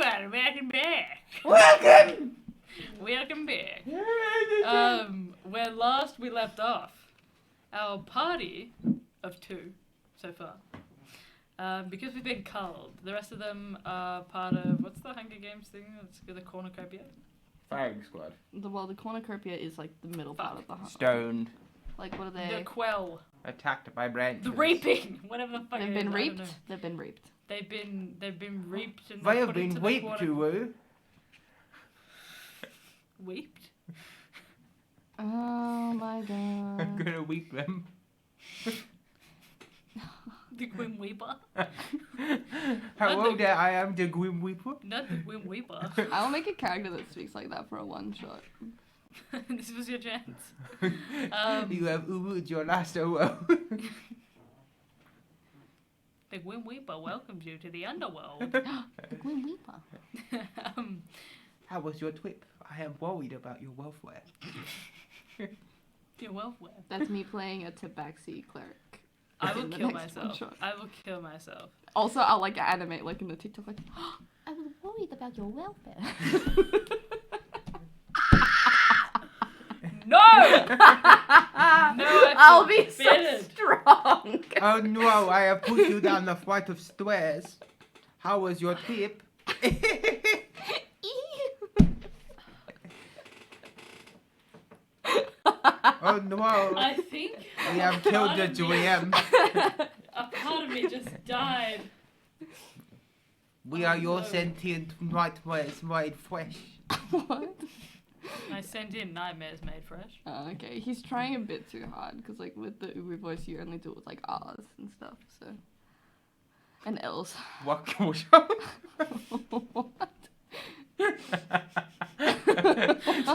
everyone, welcome back. Welcome back. Where last we left off, our party of 2 so far. Because we've been culled, the rest of them are part of, what's the Hunger Games thing? It's the cornucopia. Firing squad. The cornucopia is like the middle part of the hunt. Stoned. Like, what are they? The quell. Attacked by branches. The reaping. Whatever the fuck. They've been reaped. They've been reaped. They've been reaped and They have put been into weeped the to. Weeped? Oh my god. I'm gonna weep them. The Grim Weeper? How old I am, the Grim Weeper? Not the Grim Weeper. I'll make a character that speaks like that for a one shot. This was your chance. You have Ubu'd your last OO. The Grim Weeper welcomes you to the underworld. The Grim Reaper. How was your trip? I am worried about your welfare. Your welfare. That's me playing a tabaxi cleric. I will in the kill next myself. one-shot. I will kill myself. Also, I'll like animate like in the TikTok like, I was worried about your welfare. No! No, I'll be forbidden. so strong. Oh no, I have put you down the flight of stairs. How was your trip? Oh no, I think we have killed the GM. a part of me just died. We are your sentient nightmares made fresh. What? I sent in nightmares made fresh. Oh, okay, he's trying a bit too hard because like with the Uber voice you only do it with like R's and stuff, so and L's. What? What?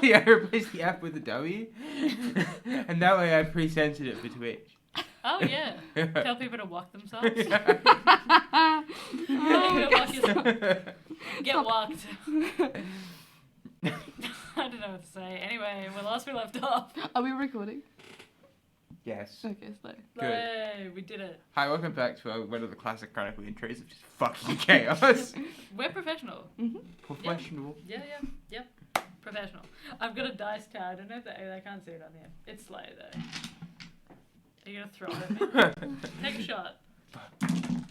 See, I replaced the F with a W, and that way I pre-censored it for Twitch. Oh yeah. Tell people to walk themselves. Oh, Walk yourself. Get walked. I don't know what to say. Anyway, well, last we left off. Are we recording? Yes. Okay, so. Good. Hey, we did it. Hi, welcome back to one of the classic Chronicle intros of just fucking chaos. We're professional. Mm-hmm. Professional. Yep. Professional. I've got a dice tower. I don't know if I can't see it on here. It's slow though. Are you gonna throw it at me? Take a shot.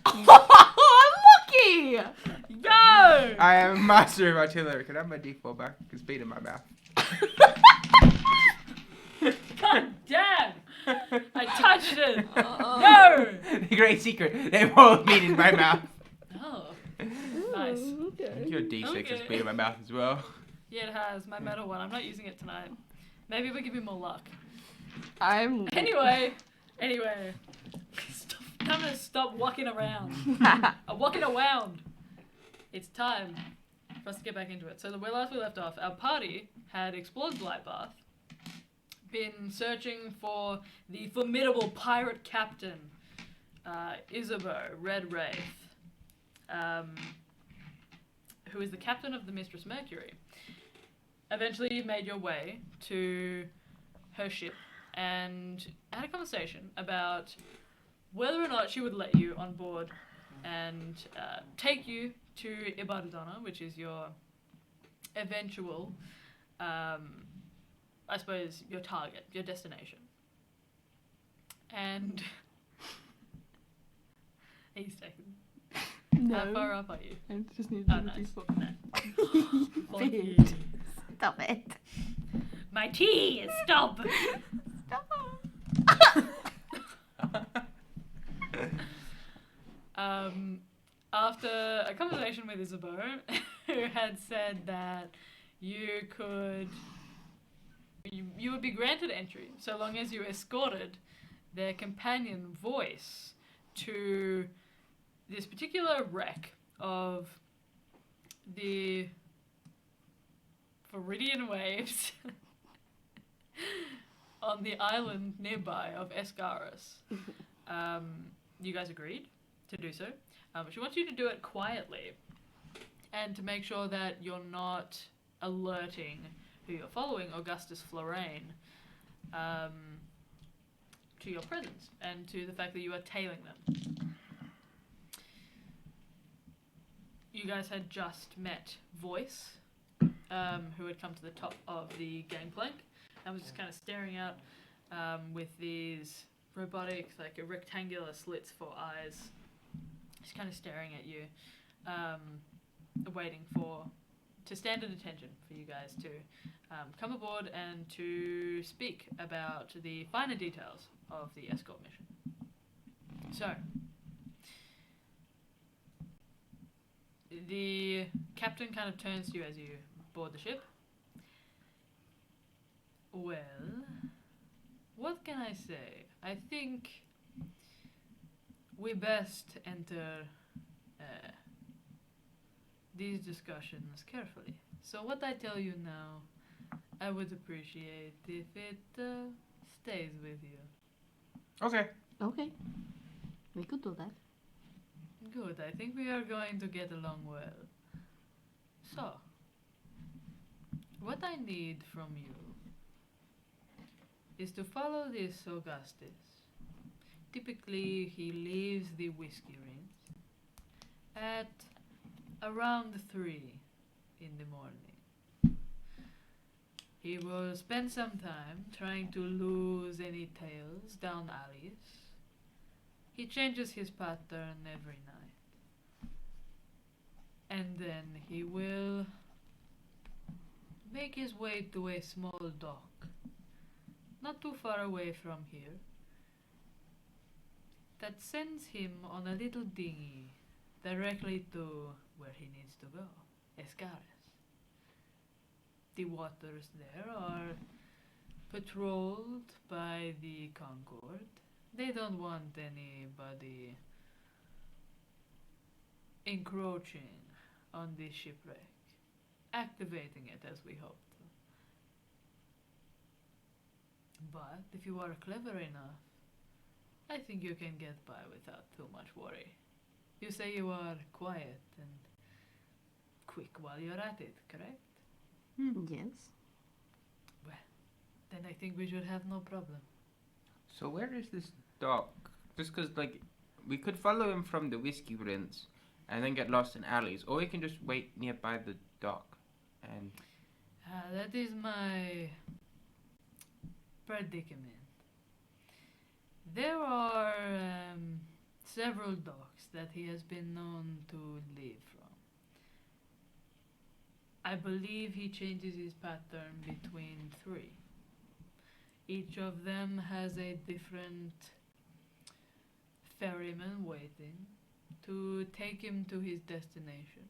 Oh, lucky! Yo! I am master of artillery. Can I have my D4 back? I can speed in my mouth. God damn! I touched it! No! The great secret. They've all been in my mouth. Oh. Nice. Okay. Your D6 has been in my mouth as well. Yeah, it has. My metal one. I'm not using it tonight. Maybe if we give you more luck. Anyway. I'm gonna stop walking around. I'm walking around. It's time for us to get back into it. So the last we left off, our party had explored Blightbath, been searching for the formidable pirate captain, Isabeau Red Wraith, who is the captain of the Mistress Mercury. Eventually you made your way to her ship and had a conversation about whether or not she would let you on board and take you to Ibadadana, which is your eventual, I suppose, your target, your destination. And he's taken. No. How far up are you? I just need Oh, to nice. D4. Fuck you. Stop it. My tea! Stop! After a conversation with Isabeau, who had said that you would be granted entry so long as you escorted their companion Voice to this particular wreck of the Viridian waves on the island nearby of Escaris. You guys agreed to do so. She wants you to do it quietly and to make sure that you're not alerting who you're following, Augustus Florane, to your presence and to the fact that you are tailing them. you guys had just met Voice, who had come to the top of the gangplank and was just kind of staring out with these robotic, like a rectangular slits for eyes. He's kind of staring at you, waiting to stand at attention for you guys to come aboard and to speak about the finer details of the escort mission. So, the captain kind of turns to you as you board the ship. Well, what can I say? I think we best enter these discussions carefully. So what I tell you now, I would appreciate if it stays with you. Okay. Okay. We could do that. Good, I think we are going to get along well. So, what I need from you is to follow this Augustus. Typically, he leaves the whiskey rings at around 3 in the morning. He will spend some time trying to lose any tails down alleys. He changes his pattern every night. And then he will make his way to a small dock, not too far away from here, that sends him on a little dinghy directly to where he needs to go, Escaris. The waters there are patrolled by the Concord. They don't want anybody encroaching on the shipwreck, activating it as we hoped. But if you are clever enough, I think you can get by without too much worry. You say you are quiet and quick while you're at it, correct? Yes. Then I think we should have no problem. So where is this dock? Just 'cause like we could follow him from the whiskey rinse and then get lost in alleys, or we can just wait nearby the dock and That is my predicament. There are several docks that he has been known to leave from. I believe he changes his pattern between 3. Each of them has a different ferryman waiting to take him to his destination.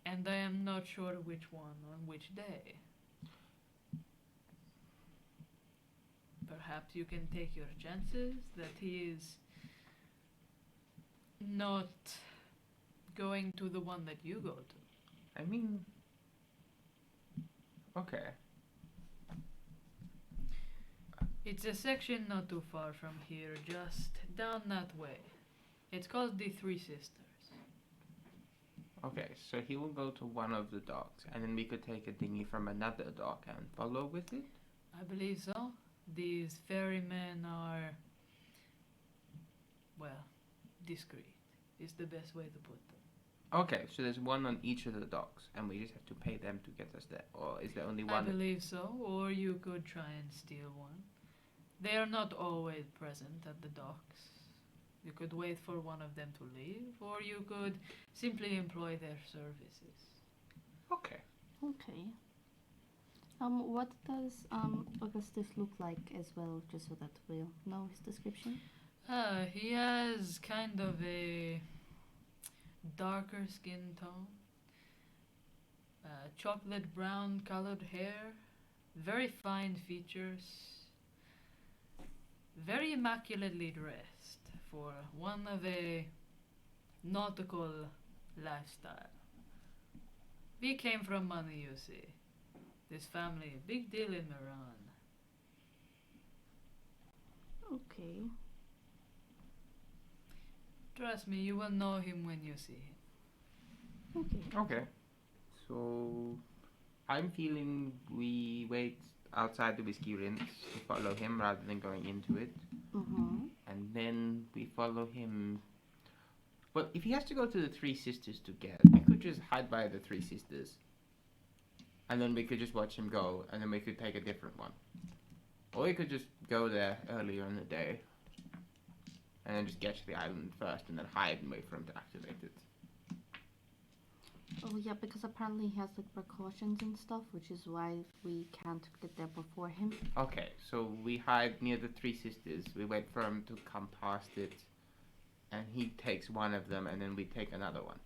And I am not sure which one on which day. Perhaps you can take your chances that he is not going to the one that you go to. I mean, okay. It's a section not too far from here, just down that way. It's called the Three Sisters. Okay, so he will go to one of the docks, and then we could take a dinghy from another dock and follow with it? I believe so. These ferrymen are, well, discreet is the best way to put them. Okay, so there's one on each of the docks, and we just have to pay them to get us there, or is there only I one? believe so, or you could try and steal one. They are not always present at the docks. You could wait for one of them to leave, or you could simply employ their services. Okay. Okay. What does Augustus look like as well, just so that we'll know his description? He has kind of a darker skin tone, chocolate brown colored hair, very fine features, very immaculately dressed for one of a nautical lifestyle. We came from money, you see. This family, big deal in Iran. Okay. Trust me, you will know him when you see him. Okay. Okay. So, I'm feeling we wait outside the whiskey rinse to follow him rather than going into it. Mm-hmm. And then we follow him Well, if he has to go to the Three Sisters to get, we could just hide by the Three Sisters. And then we could just watch him go, and then we could take a different one. Or we could just go there earlier in the day. And then just get to the island first, and then hide and wait for him to activate it. Oh yeah, because apparently he has like precautions and stuff, which is why we can't get there before him. Okay, so we hide near the Three Sisters. We wait for him to come past it. And he takes one of them, and then we take another one.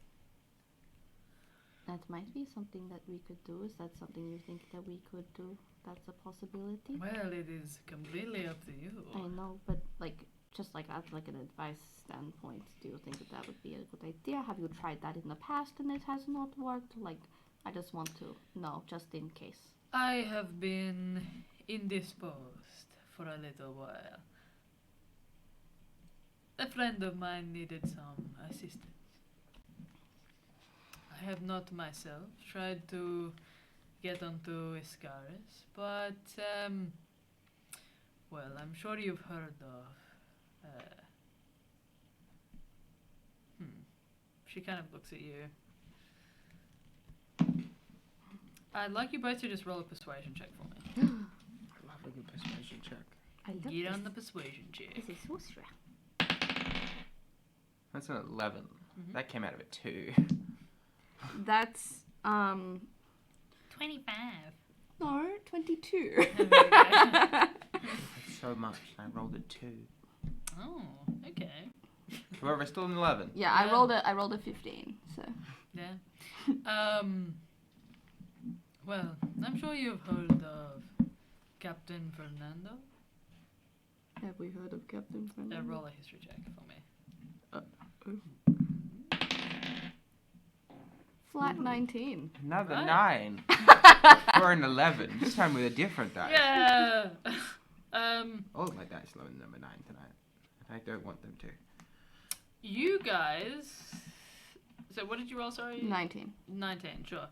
That might be something that we could do. Is that something you think that we could do? That's a possibility? Well, it is completely up to you. I know, but like, just like at like an advice standpoint, do you think that that would be a good idea? Have you tried that in the past and it has not worked? Like, I just want to know, just in case. I have been indisposed for a little while. A friend of mine needed some assistance. I have not myself tried to get onto Iscaris, but, well, I'm sure you've heard of, She kind of looks at you. I'd like you both to just roll a persuasion check for me. I love a good persuasion check. I love Get this. on the persuasion check. This is so strong. That's an 11. Mhm. That came out of a 2. That's 25. no, 22. That's so much. I rolled a 2. Oh, okay. However, still an 11. Yeah, Yeah. I rolled a 15. So Yeah. Well, I'm sure you've heard of Captain Fernando. have we heard of Captain Fernando? Roll a history check for me. Flat 19. Another Right. 9. Or an 11. This time with a different dice. Yeah. All of my dice low in number 9 tonight. And I don't want them to. You guys. So what did you roll? Sorry. 19. 19. Sure.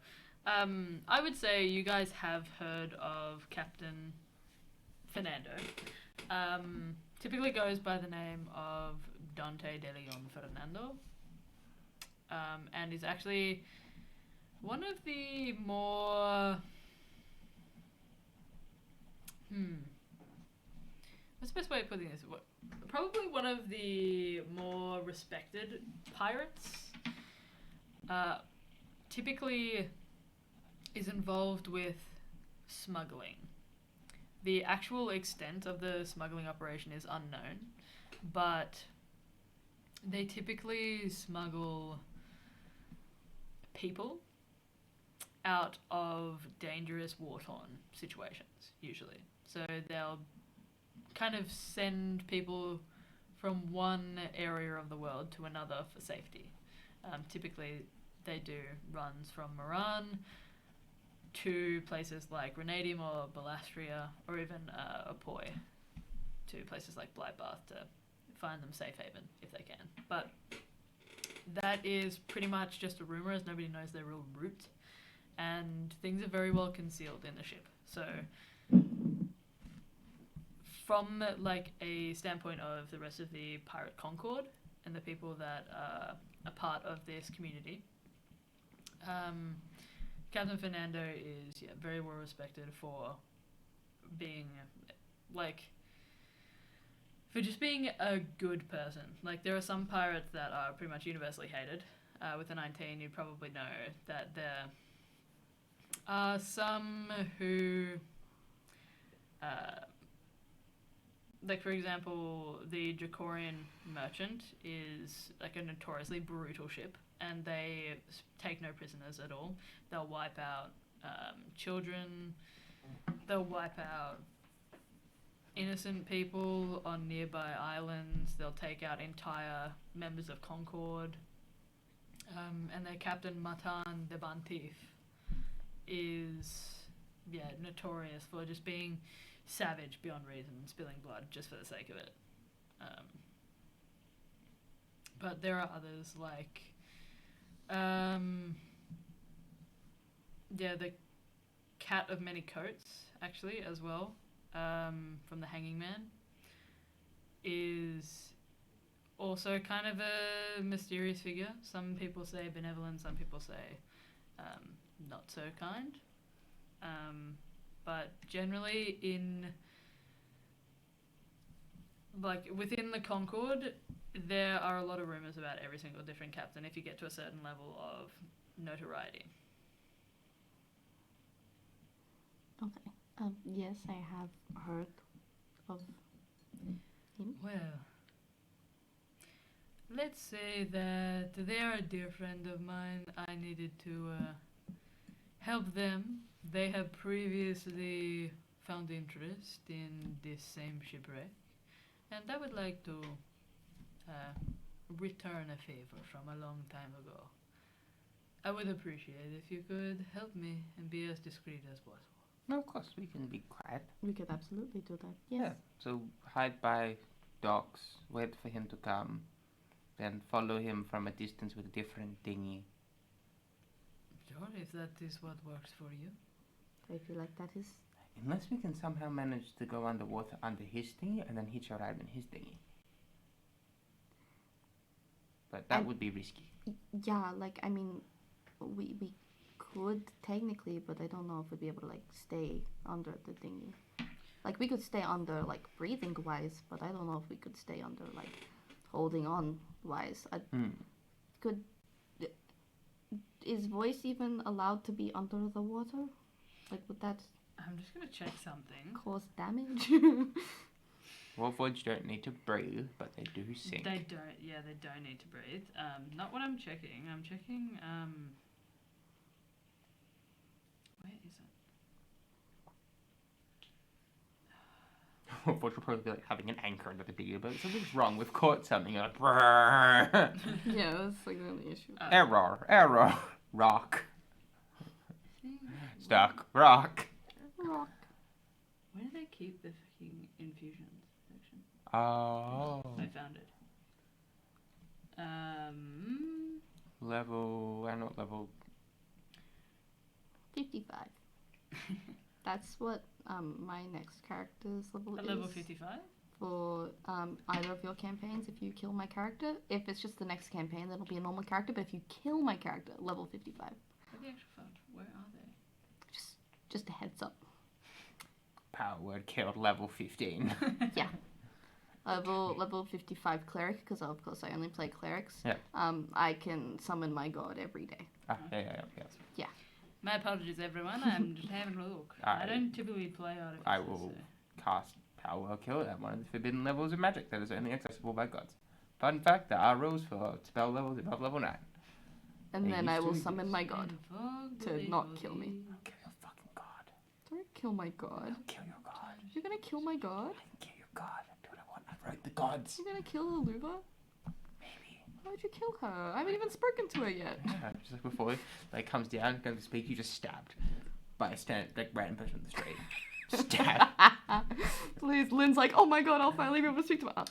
I would say you guys have heard of Captain Fernando. Typically goes by the name of Dante de Leon Fernando. And is actually one of the more what's the best way of putting this? Probably one of the more respected pirates. Typically is involved with smuggling. The actual extent of the smuggling operation is unknown, but they typically smuggle people out of dangerous war-torn situations, usually. So they'll kind of send people from one area of the world to another for safety. Typically, they do runs from Moran to places like Renadium or Balastria, or even Apoy, to places like Blybath to find them safe haven if they can. But that is pretty much just a rumor, as nobody knows their real route, and things are very well concealed in the ship. So from like a standpoint of the rest of the Pirate Concord and the people that are a part of this community, Captain Fernando is very well respected for being for just being a good person. Like, there are some pirates that are pretty much universally hated. With the 19, you'd probably know that there are some who, like, for example, the Dracorian Merchant is like a notoriously brutal ship, and they take no prisoners at all. They'll wipe out children, they'll wipe out innocent people on nearby islands, they'll take out entire members of Concord, and their captain, Matan de Bantif, is notorious for just being savage beyond reason, spilling blood just for the sake of it. But there are others like the Cat of Many Coats, actually, as well, from the Hanging Man, is also kind of a mysterious figure. Some people say benevolent, some people say not so kind. But generally within the Concord, there are a lot of rumors about every single different captain if you get to a certain level of notoriety. Okay. Yes, I have heard of him. Well, let's say that they're a dear friend of mine. I needed to help them. They have previously found interest in this same shipwreck, and I would like to return a favor from a long time ago. I would appreciate if you could help me and be as discreet as possible. No, of course, we can be quiet. We could absolutely do that. Yes. Yeah. So hide by docks, wait for him to come, then follow him from a distance with a different dinghy. Sure, if that is what works for you. I feel like that is. Unless we can somehow manage to go underwater under his dinghy and then hitch a ride in his dinghy. But that would be risky. Yeah, like, I mean, we could technically, but I don't know if we'd be able to, like, stay under the dinghy. Like, we could stay under, like, breathing wise, but I don't know if we could stay under, like, holding on wise. Could. Is voice even allowed to be under the water? Like, would that I'm just gonna check something. cause damage? Warforged don't need to breathe, but they do sink. They don't need to breathe. Not what I'm checking. I'm checking, where is it? Warforged would probably be like having an anchor under the dinghy, but something's wrong. We've caught something. You're like, brrr. Yeah, that's like the only issue. Error. Rock. Stuck. Rock. Rock. Where did they keep the fucking infusions section? Oh. I found it. Not level. 55. That's what my next character's level At is. level 55? For either of your campaigns, if you kill my character. If it's just the next campaign, that'll be a normal character. But if you kill my character, level 55. Where the actual fuck? Where are they? Just a heads up. Power word killed level 15. Yeah. Level 55 cleric, because of course I only play clerics. Yeah. I can summon my god every day. Yeah. My apologies, everyone. I'm just having a look. I don't typically play artificers. I will cast Power Word Kill at one of the forbidden levels of magic that is only accessible by gods. Fun fact, there are rules for spell levels above level 9. And They then I used will to summon use- my god to not kill me. Kill your fucking god. Don't kill my god. Kill your god. You're gonna kill my god? Kill your god. Do what I want. I wrote the gods. You're gonna kill Aluva? Maybe. Why'd you kill her? I haven't even spoken to her yet. Yeah, just like before, like comes down, goes to speak, you just stabbed by a random person on the street. Stab. Please, Lynn's like, oh my god, I'll finally be able to speak to her.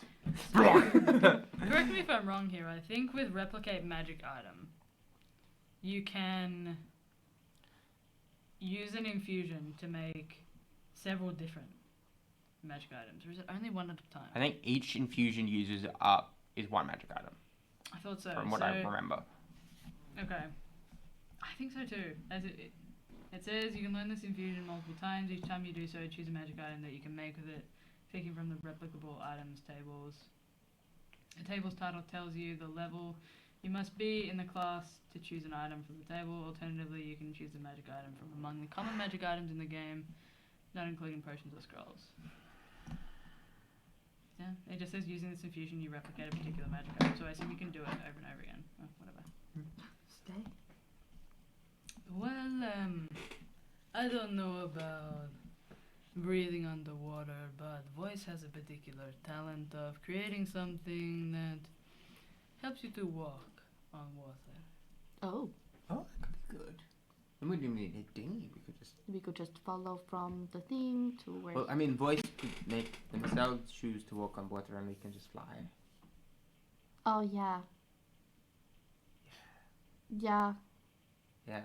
Correct me if I'm wrong here. I think with replicate magic item, you can use an infusion to make several different magic items, or is it only one at a time? I think each infusion uses is one magic item, I thought so. from what I remember. Okay. I think so too. As it says, you can learn this infusion multiple times. Each time you do so, choose a magic item that you can make with it, picking from the replicable items tables. The table's title tells you the level you must be in the class to choose an item from the table. Alternatively, you can choose a magic item from among the common magic items in the game, not including potions or scrolls. Yeah, it just says using this infusion you replicate a particular magic item, so I assume you can do it over and over again. Oh, whatever. Stay. Well, I don't know about breathing underwater, but Voice has a particular talent of creating something that helps you to walk on water. Oh. Oh, that could be good. We wouldn't even need a dinghy. We could just follow from the thing to where. Well, I mean, Voice could make themselves choose to walk on water, and we can just fly. Oh yeah. Yeah. Yeah.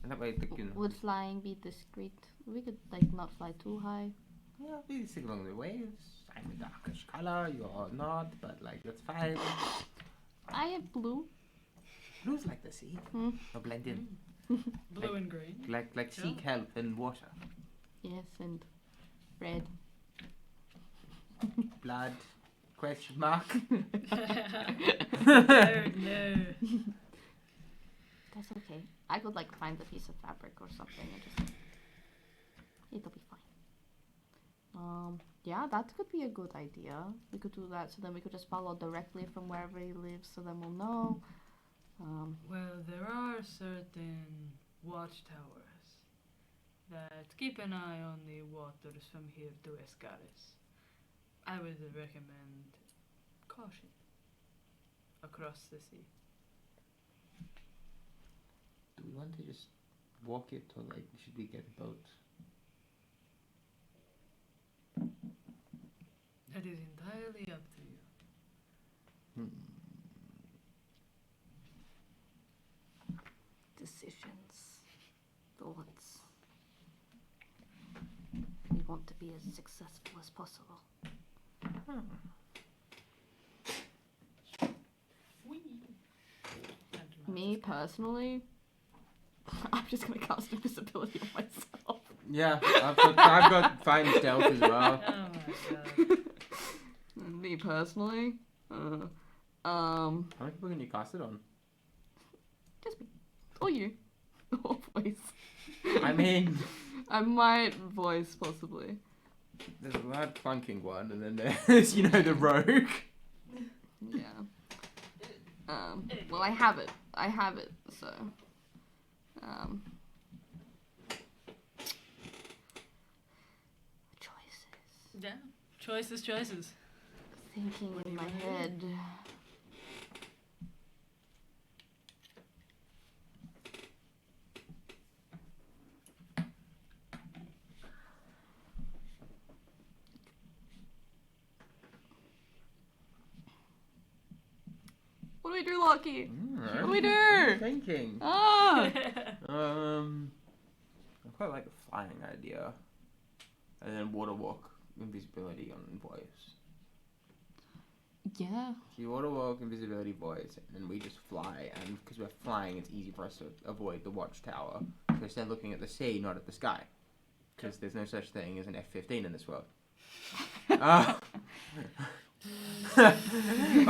And that way, Would flying be discreet? We could like not fly too high. Yeah, we stick along the waves. I'm a darkish color, you're not, but like that's fine. I have blue. Blue's like the sea. Hmm. Or blend in. Blue and green. Like sea Sure. kelp and water. Yes, and red. Blood. Question mark. No, no. That's okay. I could like find a piece of fabric or something and just it'll be fine. Yeah, that could be a good idea. We could do that so then we could just follow directly from wherever he lives so then we'll know. Well, there are certain watchtowers that keep an eye on the waters from here to Escaris. I would recommend caution across the sea. Do we want to just walk it or like should we get a boat? That is entirely up to you. Decisions. Thoughts. We want to be as successful as possible. Me personally, I'm just gonna cast invisibility on myself. Yeah, I've got fine stealth as well. Oh my god. Me personally, How many people can you cast it on? just me. Or you. Or voice. I mean, I might voice possibly. there's a loud clunking one, and then there's the rogue. Yeah. Well, I have it. So. Choices. Yeah. Choices. Thinking What in do my you head. What do we do, Lucky? What do we do? I'm thinking. Ah! I quite like the flying idea, and then water walk, invisibility on voice. Yeah. So you water walk, invisibility, voice, and then we just fly. And because we're flying, it's easy for us to avoid the watchtower because they're looking at the sea, not at the sky. Because there's no such thing as an F-15 in this world. Oh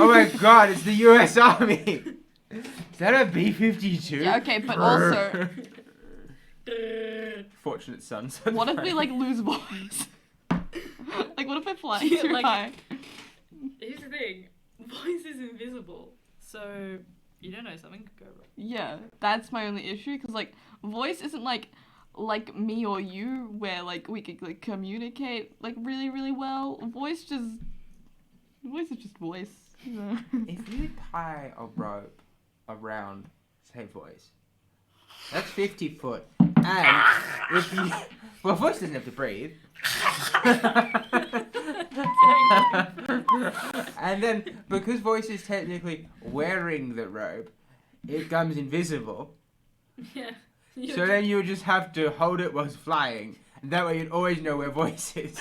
my God! It's the U.S. Army. Is that a B-52? Yeah, okay, but also, Fortunate son. what if we like lose voice? Like, what if we're flying Yeah, too like- high? Here's the thing. Voice is invisible, so you don't know, something could go wrong. Yeah, that's my only issue. Cause like, voice isn't like me or you, where like we could like communicate like really really well. Voice is just voice. Yeah. If you tie a rope around, say, voice, that's 50 foot. And if you, well, voice doesn't have to breathe. And then, because voice is technically wearing the robe, it becomes invisible. Yeah. So then you would just have to hold it whilst flying. And that way you'd always know where voice is.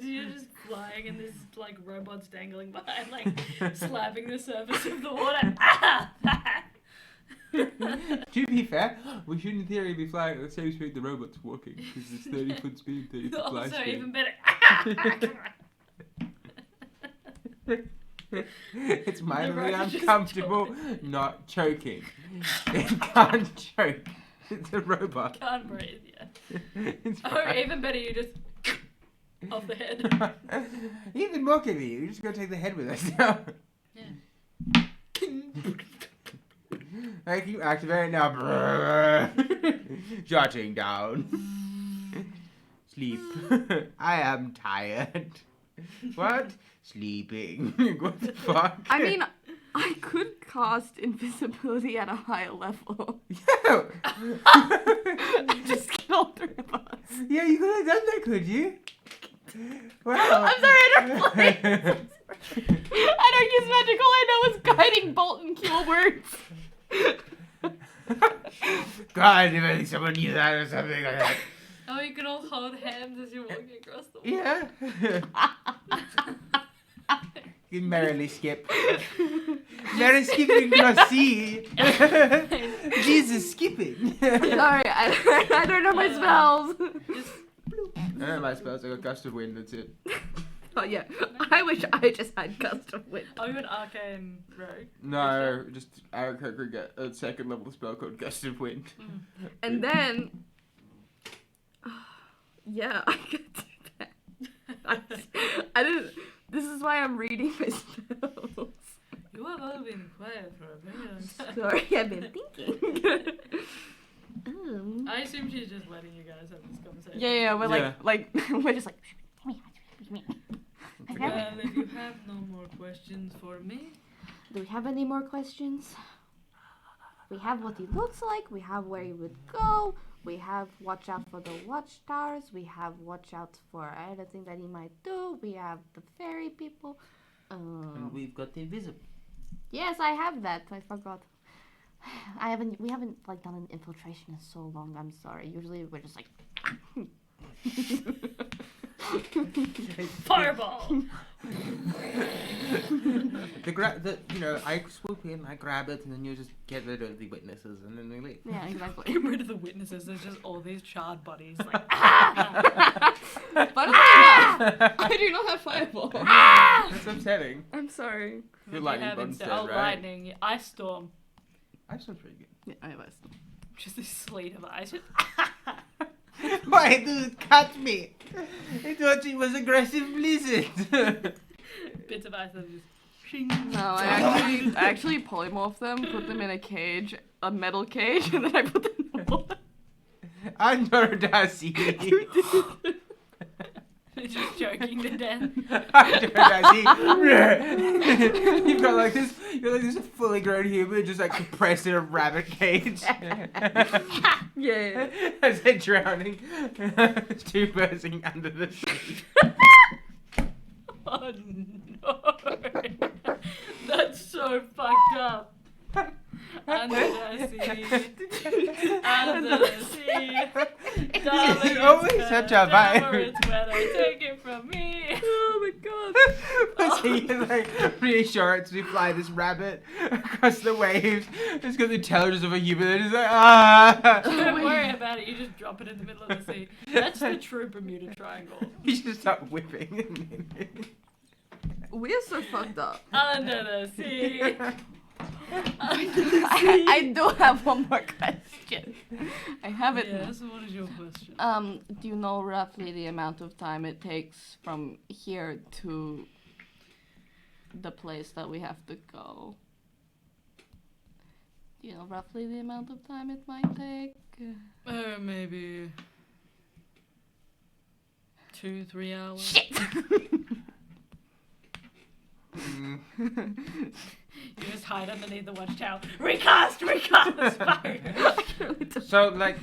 You're just flying and there's like robots dangling behind, like slapping the surface of the water. To be fair, we should in theory be flying at the same speed the robot's walking. Because it's 30 foot speed, 30 foot fly Also, speed. even better. It's mildly robot just uncomfortable not choking. It can't choke. It's a robot. Can't breathe, yeah. It's Or fine. even better, you just off the head. Even more convenient. You just gotta take the head with us now. Yeah. I keep activating now. Jotting down. Sleep. I am tired. What? Sleeping. What the fuck? I mean, I could cast invisibility at a higher level. Yeah. Just kill all three of us. Yeah, you could have done that, could you? Wow. I'm sorry, I don't play. I don't use magic. All I know is guiding bolt and cure words. God, if only someone knew that or something like that. Oh, you can all hold hands as you're walking across the wall. Yeah. You merrily skip. Merry skipping across sea. Jesus skipping. Sorry, I don't know my spells. Just I don't know my spells. I got gust of wind. That's it. Oh yeah, I wish I just had gust of wind. are you an arcane rogue? No, just Aaron Coker got a second level spell called Gust of Wind. And then, yeah, I could do that. I didn't. This is why I'm reading my spells. You have all been quiet for a very long time. Sorry, I've been thinking. I assume she's just letting you guys have this conversation. Yeah, we're Yeah. like we're just like. Well, if you have no more questions for me, Do we have any more questions? We have what he looks like. We have where he would go. We have watch out for the watchtowers. We have watch out for anything that he might do. We have the fairy people. And we've got the invisible. Yes, I have that. I forgot. We haven't like done an infiltration in so long. I'm sorry. Usually we're just like. fireball. I swoop in, I grab it, and then you just get rid of the witnesses, and then we leave. Yeah, exactly. Get rid of the witnesses. There's just all these charred bodies. Like, But I do not have fireball. That's upsetting. I'm sorry. You're you lightning have bug instead- instead, oh, right? lightning, ice storm. That sounds pretty good. Yeah, I have Just this sleet of ice. Why did it cut me? I thought it was aggressive blizzard. Bits of ice that just. No, I actually polymorph them, put them in a cage, a metal cage, and then I put them in the water. Under Darcy. Just joking to death. Under Darcy. You've got like this fully grown human just like compressed in a rabbit cage. Yeah. As they're drowning. Two bursting under the sea. Oh no. That's so fucked up. Under the sea. Under the sea. Darling, It's always such a vibe. It's weather. Take it from me. Oh my god. So you like reassurance we fly this rabbit across the waves. It's got the intelligence of a human and it's like Don't worry about it. You just drop it in the middle of the sea. That's the true Bermuda Triangle. You just start whipping. We are so fucked up. Under the sea. I do have one more question. I have it. Yes, what is your question? Do you know roughly the amount of time it takes from here to the place that we have to go? Do you know roughly the amount of time it might take? Maybe 2-3 hours. Shit! You just hide underneath the watchtower. Recast! Fire! So like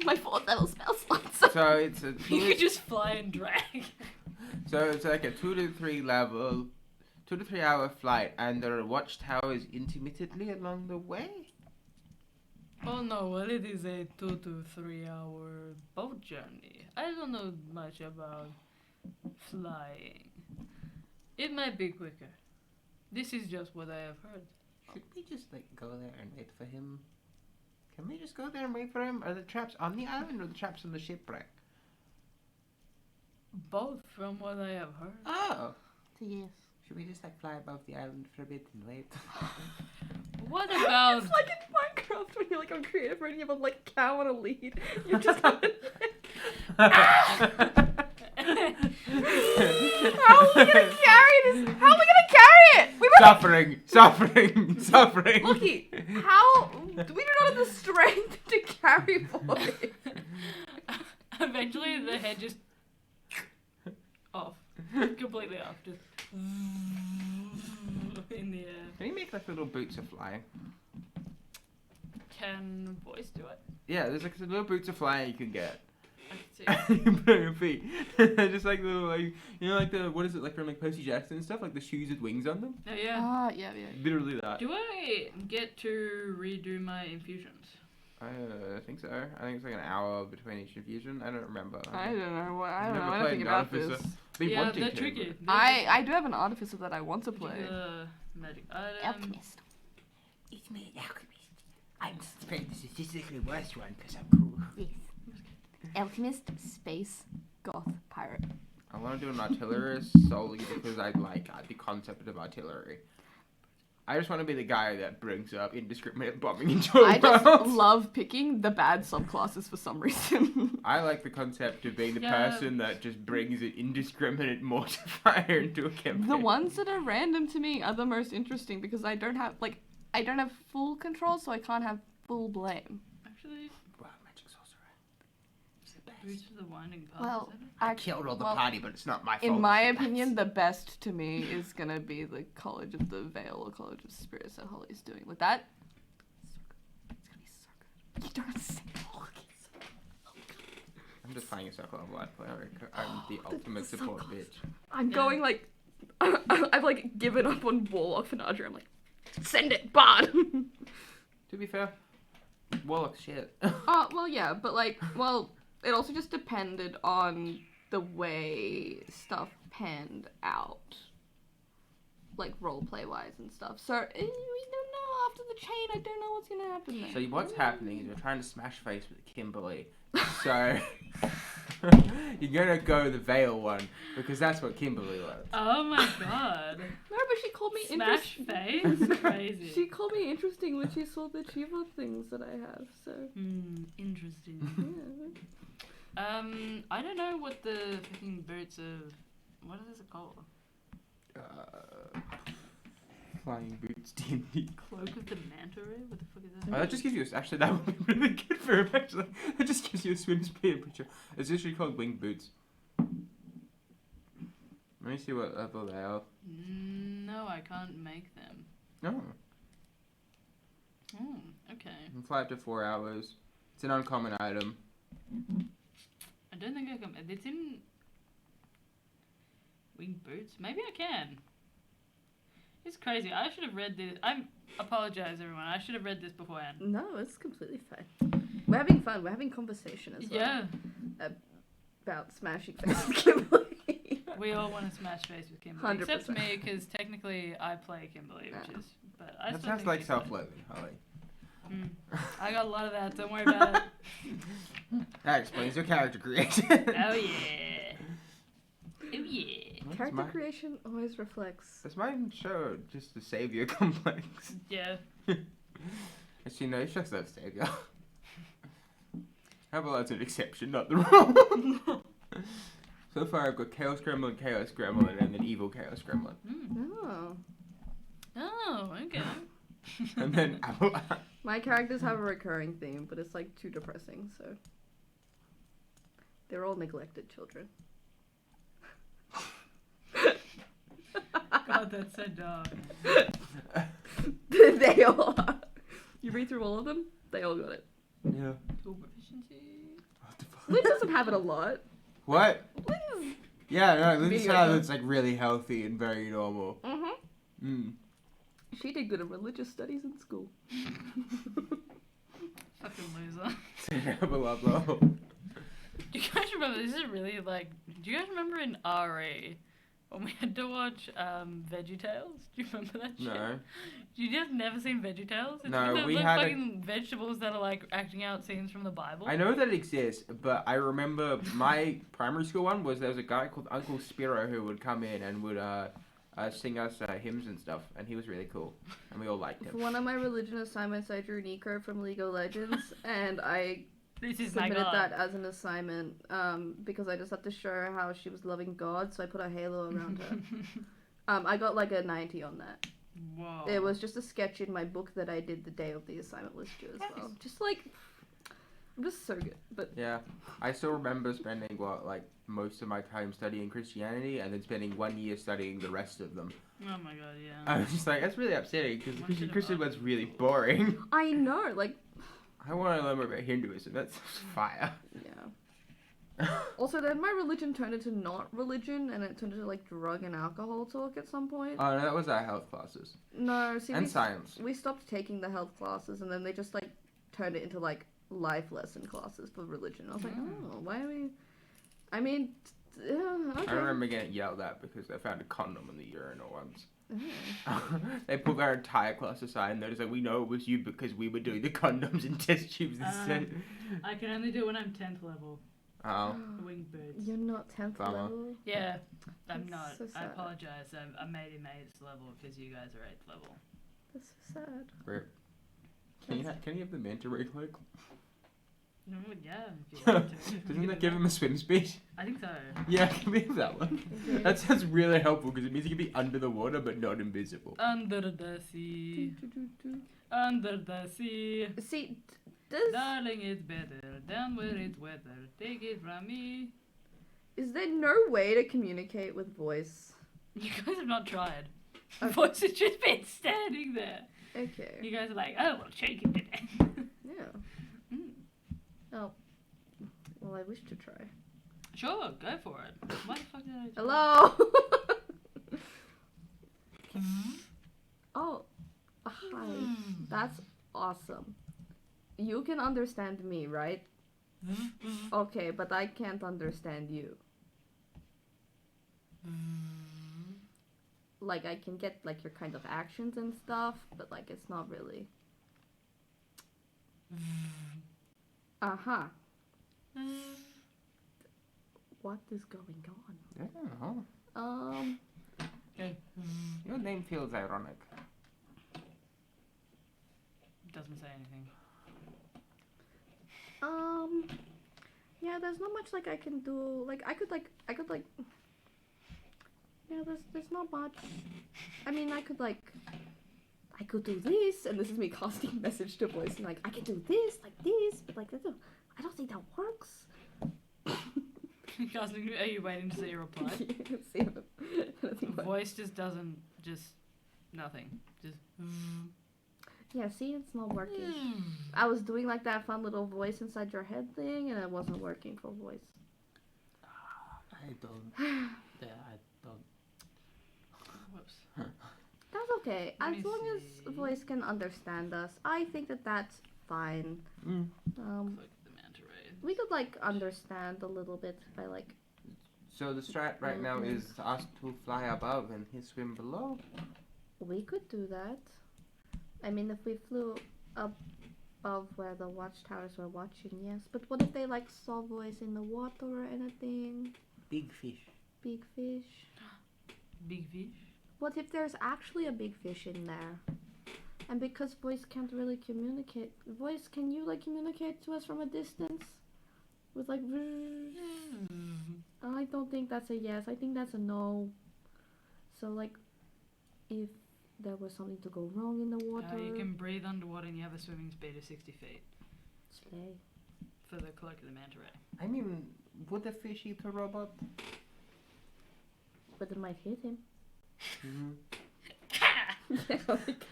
My 4th level spell slots. so it's a You could just fly and drag. so it's like a 2 to 3 hour flight, and there are watchtowers intermittently along the way. Oh no, well it is a 2 to 3 hour boat journey. I don't know much about flying. It might be quicker. This is just what I have heard. Should we just like go there and wait for him? Can we just go there and wait for him? Are the traps on the island or the traps on the shipwreck? Both, from what I have heard. Oh, Yes. should we just like fly above the island for a bit and wait? What about... It's like in Minecraft when you're like on creative and you have like a cow on a lead. You're just on a How are we gonna carry this? How are we gonna carry it? We Suffering. Lucky, how we do not have the strength to carry boys. Eventually the head just... off. Completely off. Just... in the air. Can you make like little boots of flying? Can voice do it? Yeah, there's like some little boots of flying you can get. I can see. You can put on your feet. Just like little like like the what is it like from like Percy Jackson and stuff, like the shoes with wings on them. Oh yeah. Yeah. Literally that. Do I get to redo my infusions? I think so. I think it's like an hour between each infusion. I don't remember. I don't know. I I've don't know never played anything an about Artificer. this. Been Yeah, wanting they're to, tricky. but- I do have an artificer that I want to play. Magic item. Alchemist. It's me, Alchemist. I'm the statistically worst one because I'm cool. Yes. Alchemist, space, goth, pirate. I want to do an artillerist solely because I like the concept of artillery. I just want to be the guy that brings up indiscriminate bombing into a I just world. love picking the bad subclasses for some reason. I like the concept of being the Yeah. person that just brings an indiscriminate mortifier into a campaign. The ones that are random to me are the most interesting because I don't have full control, so I can't have full blame. Actually, Wow, magic sorcerer. It's the best. Boots of the Winding Path. Well, is that it? I killed all the well, party, but it's not my fault. In my it's the opinion, best. the best to me is gonna be the College of the Veil or College of Spirits that Holly's doing. With that, it's gonna be so good. You don't understand. I'm just playing a circle of life player. I'm the ultimate so support close. bitch. I'm Yeah. going like, I've like given up on Warlock for Nadra. I'm like, send it, Bard. To be fair, Warlock's shit. Well, yeah, but like, well, it also just depended on the way stuff panned out, like roleplay wise and stuff. So we don't know after the chain. I don't know what's gonna happen there. So what's happening is you're trying to smash face with Kimberly. So you're gonna go the Veil one because that's what Kimberly loves. Oh my god. No, but she called me Smash interesting. face? Crazy. She called me interesting when she saw the Chiva things that I have. So Interesting. yeah. I don't know what the fucking boots of. What is it called? Flying boots, D&D. Cloak of the Manta Ray? What the fuck is that? Oh, that just gives you actually that would be really good for him actually. That just gives you a swim speed picture. It's actually called winged boots. Let me see what level they are. No, I can't make them. No. Okay. You can fly up to 4 hours. It's an uncommon item. I don't think I can. It's in. Winged boots? Maybe I can. It's crazy. I should have read this. I apologize, everyone. I should have read this beforehand. No, it's completely fine. We're having fun. We're having conversation as well. Yeah. About smashing face with Kimberly. We all want to smash face with Kimberly. 100%. Except me, because technically I play Kimberly, which is. But I That still sounds think like she's fun. self-loathing, Holly. I got a lot of that. Don't worry about it. That explains your character creation. Oh yeah. Oh yeah. Character creation always reflects. Does mine show just the savior complex? Yeah. Actually, no, it's just that savior. How about that's an exception, not the rule? So far, I've got Chaos Gremlin, and then Evil Chaos Gremlin. Oh. Oh, okay. And then My characters have a recurring theme, but it's like too depressing, so. They're all neglected children. God, that's so dark. They all are. You read through all of them, they all got it. Yeah. Tool proficiency. What the fuck? Lynn doesn't have it a lot. What? Lynn. Yeah, no, Lynn's Mediocre. child looks like really healthy and very normal. Mm-hmm. She did good at religious studies in school. Fucking loser. Terrible. Do you guys remember? This is really like. Do you guys remember in RE when we had to watch VeggieTales? Do you remember that shit? No. You just never seen VeggieTales? It's No, like the we little had a- fucking vegetables that are like acting out scenes from the Bible. I know that it exists, but I remember my primary school one was there was a guy called Uncle Spiro who would come in and would sing us hymns and stuff, and he was really cool, and we all liked For him. one of my religion assignments, I drew Nico from League of Legends, and I This is my submitted god. that as an assignment because I just had to show her how she was loving God, so I put a halo around her. I got like a 90 on that. Whoa. It was just a sketch in my book that I did the day of the assignment was due as well. Just like, I'm just so good. But Yeah, I still remember spending most of my time studying Christianity, and then spending 1 year studying the rest of them. Oh my god, yeah. I was just like, that's really upsetting because Why should Christian I? was really boring. I know, like, I want to learn more about Hinduism. That's fire. yeah. Also, then my religion turned into not religion, and it turned into like drug and alcohol talk at some point. Oh no, that was our health classes No, see, and science. we stopped taking the health classes, and then they just like turned it into like life lesson classes for religion. I was like, oh, why are we? I mean, okay. I remember getting yelled at because I found a condom in the urinal once. Oh. They put our entire class aside and they're just like, we know it was you because we were doing the condoms and test tubes instead. I can only do it when I'm 10th level. Oh. Winged birds. You're not 10th Bummer. level. Yeah, I'm That's not. so I sad. apologize. I'm 8th level because you guys are 8th level. That's so sad. Rip. Can you have the manta ray click? Yeah, if you want to. Doesn't that give him a swim speed? I think so. Yeah, can we have that one? Okay. That sounds really helpful because it means he can be under the water but not invisible. Under the sea, under the sea. See, does Darling, it's better down where it's wetter. Take it from me. is there no way to communicate with voice? You guys have not tried. Okay. Voice has just been standing there. Okay. You guys are like, oh, well, shake it today. Yeah. Oh. Well, I wish to try. Sure, go for it. Why the fuck did I? Hello. Oh. Hi. That's awesome. You can understand me, right? Okay, but I can't understand you. Like, I can get, like, your kind of actions and stuff, but, like, it's not really. Uh-huh. What is going on? I don't know. Okay. Your name feels ironic. Doesn't say anything. Yeah, there's not much, like, I can do. Like, I could, yeah, there's not much. I mean, I could do this, and this is me casting message to voice, and, like, I can do this, but, like, I don't think that works. Casting, are you waiting to see a reply? See, I don't think what- Voice just doesn't, just nothing. Just. Yeah, see, it's not working. I was doing, like, that fun little voice inside your head thing, and it wasn't working for voice. I don't. Yeah, I don't. Whoops. That's okay. Let As me long see. as voice can understand us, I think that that's fine. Mm. Click the manta ray. We could, like, understand a little bit by, like, So the strat right now is us to fly above and he swim below. we could do that. I mean, if we flew up above where the watchtowers were watching, yes. But what if they, like, saw voice in the water or anything? Big fish. Big fish. Big fish. What if there's actually a big fish in there? And because voice can't really communicate, voice, can you, like, communicate to us from a distance? With, like, I don't think that's a yes. I think that's a no. So, like, if there was something to go wrong in the water, You can breathe underwater and you have a swimming speed of 60 feet slay. for the cloak of the manta ray. I mean, would a fish eat a robot? But it might hit him. Mm-hmm. Yeah, like,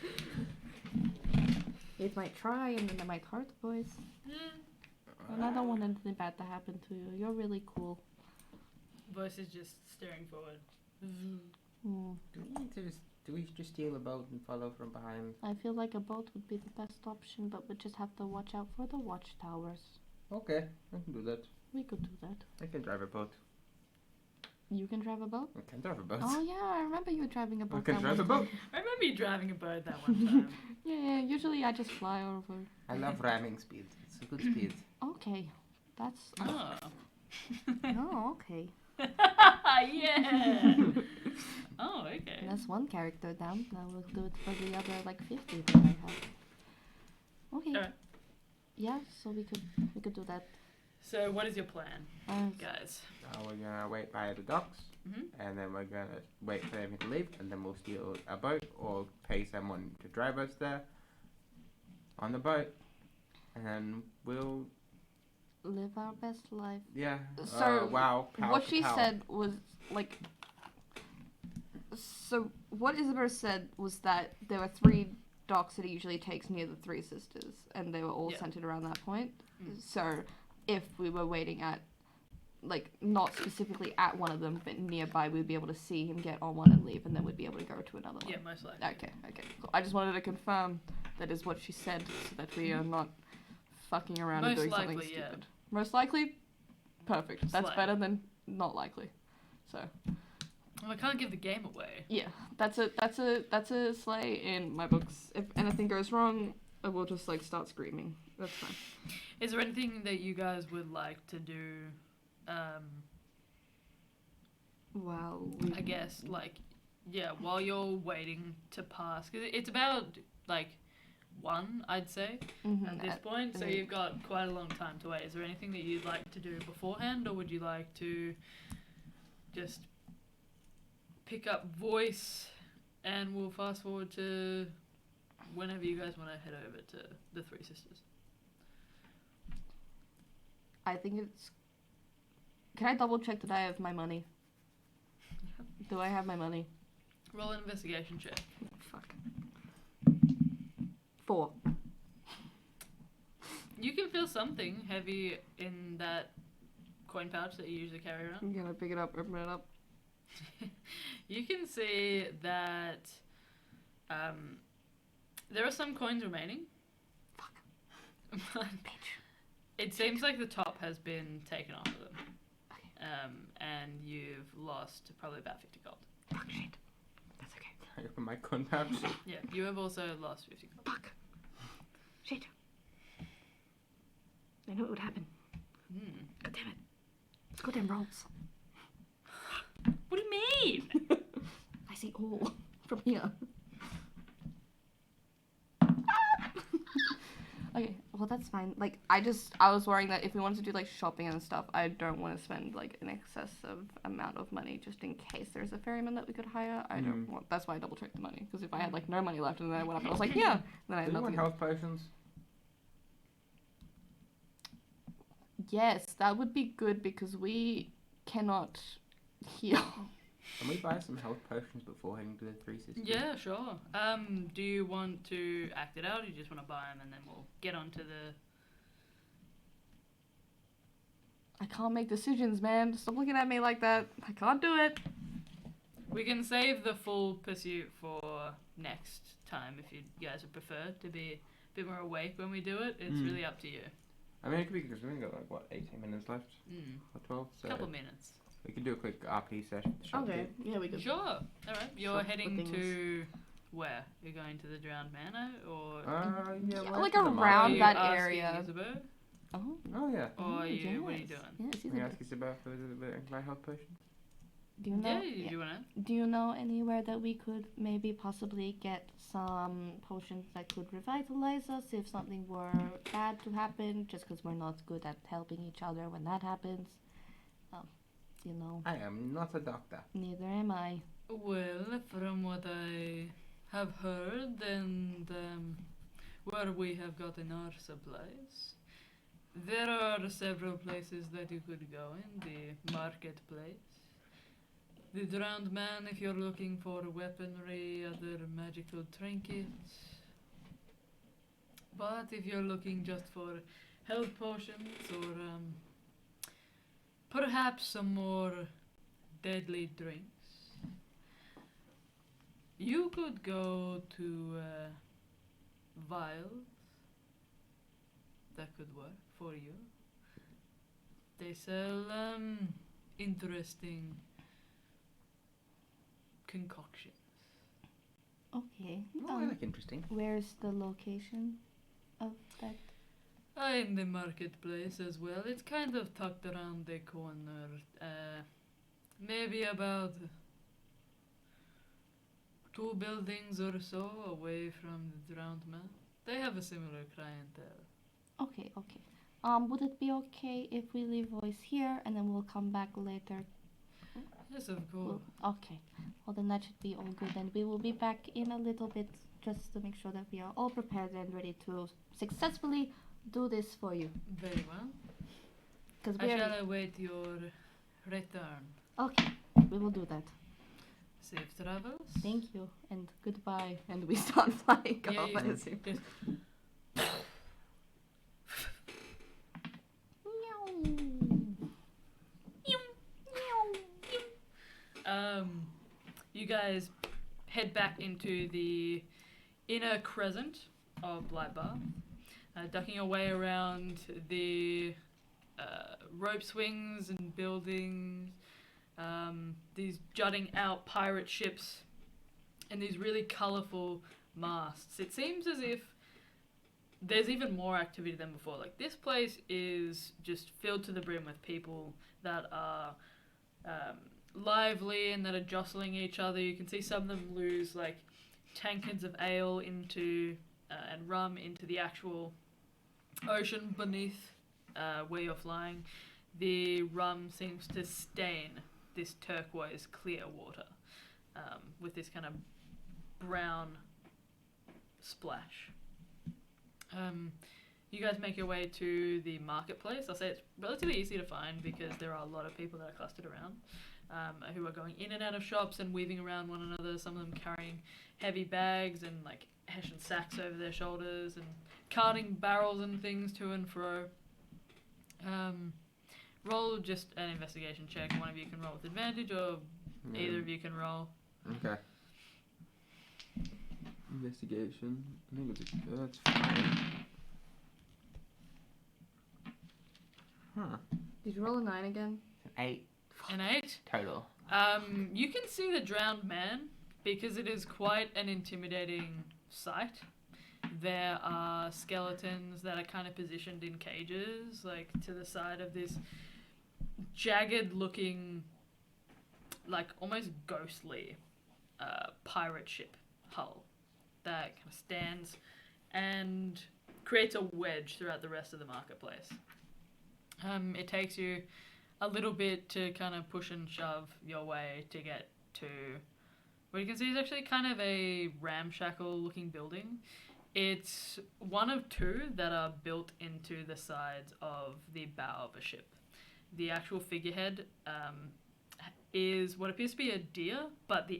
it might try and then it might hurt voice. And I don't want anything bad to happen to you. You're really cool. Voice is just staring forward. Mm. Do we just steal a boat and follow from behind? I feel like a boat would be the best option, but we just have to watch out for the watchtowers. Okay, I can do that. We could do that. I can drive a boat. You can drive a boat? I can drive a boat. Oh yeah, I remember you driving a boat. I can that drive a one boat. time. I remember you driving a boat that one time. Yeah, usually I just fly over. I love ramming speed. It's a good speed. Okay, that's. Oh. Oh, okay. Yeah. Oh, okay. That's one character down. Now we'll do it for the other like 50 that I have. Okay. Alright. Yeah, so we could do that. So, what is your plan, guys? We're gonna wait by the docks, Mhm. and then we're gonna wait for them to leave, and then we'll steal a boat or pay someone to drive us there on the boat, and we'll Live our best life. yeah. So, wow. Pow, What she pow. said was like. So what Isabel said was that there were 3 docks that it usually takes near the 3 sisters, and they were all Yeah. centered around that point. Mm. So if we were waiting at, like, not specifically at one of them, but nearby, we'd be able to see him get on one and leave, and then we'd be able to go to another one. Yeah, most likely. Okay, cool. I just wanted to confirm that is what she said, so that we are not fucking around and Most doing something likely, yeah. stupid. Most likely, perfect. That's Slay. better than not likely. So Well, I can't give the game away. yeah, that's a slay in my books. If anything goes wrong, I will just like start screaming. That's fine. Is there anything that you guys would like to do? Wow. I guess while you're waiting to pass, because it's about like 1, I'd say, at this point. So you've got quite a long time to wait. Is there anything that you'd like to do beforehand, or would you like to just pick up voice and we'll fast forward to whenever you guys want to head over to the Three Sisters? I think it's. Can I double check that I have my money? Do I have my money? Roll an investigation check. Fuck. 4. You can feel something heavy in that coin pouch that you usually carry around. I'm gonna pick it up, open it up. You can see that there are some coins remaining. But it seems like the top has been taken off of them. And you've lost probably about 50 gold. Fuck shit. That's okay. I open my coin pouch. Yeah, you have also lost 50 gold. Fuck. Shit. I knew it would happen. God damn it. It's goddamn rolls. What do you mean? I see all from here. Okay, well that's fine. Like, I was worrying that if we wanted to do like shopping and stuff, I don't want to spend like an excessive amount of money just in case there's a ferryman that we could hire. I don't want. That's why I double checked the money, because if I had like no money left and then I went up and I was like, yeah, then I had Do you want nothing. health potions? Yes, that would be good because we cannot heal. Can we buy some health potions before heading to the Three Sisters? Yeah, sure. Do you want to act it out, or you just want to buy them and then we'll get on to the... I can't make decisions, man. Stop looking at me like that. I can't do it. We can save the full pursuit for next time if you guys would prefer to be a bit more awake when we do it. It's really up to you. I mean, it could be because we've only got like, what, 18 minutes left? Or 12? So Couple minutes. we could do a quick RP session. Okay, yeah, we could. Sure. All right. You're Shop for heading things. to where? You're going to the Drowned Manor, or Yeah, Yeah, we're like at the are around you that asking area. Isabel, Oh, Oh, yeah. or are you? What are you doing? Yes, Can we ask Isabel for my health potion? Do you know? Yeah, you wanna? Do you know anywhere that we could maybe possibly get some potions that could revitalize us if something were bad to happen? Just because we're not good at helping each other when that happens. You know, I am not a doctor. neither am I. Well, from what I have heard and where we have gotten our supplies, there are several places that you could go in. The marketplace, the Drowned Man if you're looking for weaponry, other magical trinkets. But if you're looking just for health potions or perhaps some more deadly drinks, you could go to Vials. That could work for you. They sell interesting concoctions. Okay. Oh, I like interesting. Where's the location of that? In the marketplace as well. It's kind of tucked around the corner. Maybe about 2 buildings or so away from the Drowned Man. They have a similar clientele. Okay, okay. Would it be okay if we leave voice here and then we'll come back later? Yes, of course. Okay. Well, then that should be all good. And we will be back in a little bit just to make sure that we are all prepared and ready to successfully do this for you. Very well. Because I we shall are... await your return. Okay, we will do that. Safe travels. Thank you and goodbye. and we start flying Yeah, off. I you- assume. just- You guys head back into the inner crescent of Blightbath. ducking your way around the rope swings and buildings, these jutting out pirate ships, and these really colourful masts. It seems as if there's even more activity than before. Like, this place is just filled to the brim with people that are lively and that are jostling each other. You can see some of them lose like tankards of ale into and rum into the actual ocean beneath where you're flying. The rum seems to stain this turquoise clear water with this kind of brown splash. You guys make your way to the marketplace. I'll say it's relatively easy to find because there are a lot of people that are clustered around who are going in and out of shops and weaving around one another. Some of them carrying heavy bags and like hessian sacks over their shoulders and carting barrels and things to and fro. Roll just an investigation check. One of you can roll with advantage, or either of you can roll. Okay. Investigation. I think that's fine. Huh. Did you roll a 9 again? 8 An 8. total. You can see the drowned man because it is quite an intimidating sight. There are skeletons that are kind of positioned in cages, like to the side of this jagged looking, like almost ghostly pirate ship hull that kind of stands and creates a wedge throughout the rest of the marketplace. It takes you a little bit to kind of push and shove your way to get to what you can see is actually kind of a ramshackle looking building. It's one of two that are built into the sides of the bow of a ship. The actual figurehead is what appears to be a deer, but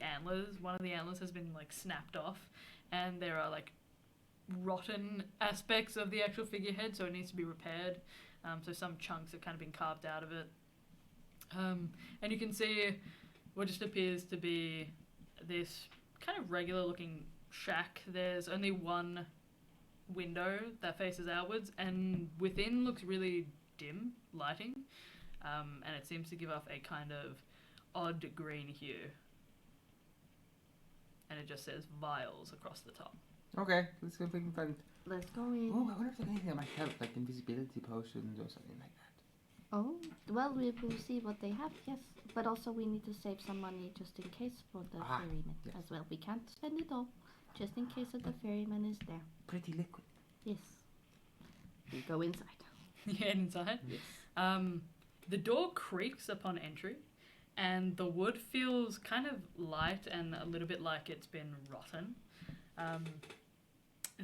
one of the antlers has been like snapped off, and there are like rotten aspects of the actual figurehead, so it needs to be repaired. So some chunks have kind of been carved out of it. And you can see what just appears to be this kind of regular looking shack. There's only one window that faces outwards, and within looks really dim lighting, and it seems to give off a kind of odd green hue. And it just says vials across the top. Okay, let's see if we can find. Let's go in. Oh, I wonder if there's anything that might help, like invisibility potions or something like that. Oh, well, we will see what they have, yes. But also we need to save some money just in case for the ferryman yes. as well. We can't spend it all, just in case that the ferryman is there. Pretty liquid. Yes. We go inside. You head inside. Yes. The door creaks upon entry, and the wood feels kind of light and a little bit like it's been rotten.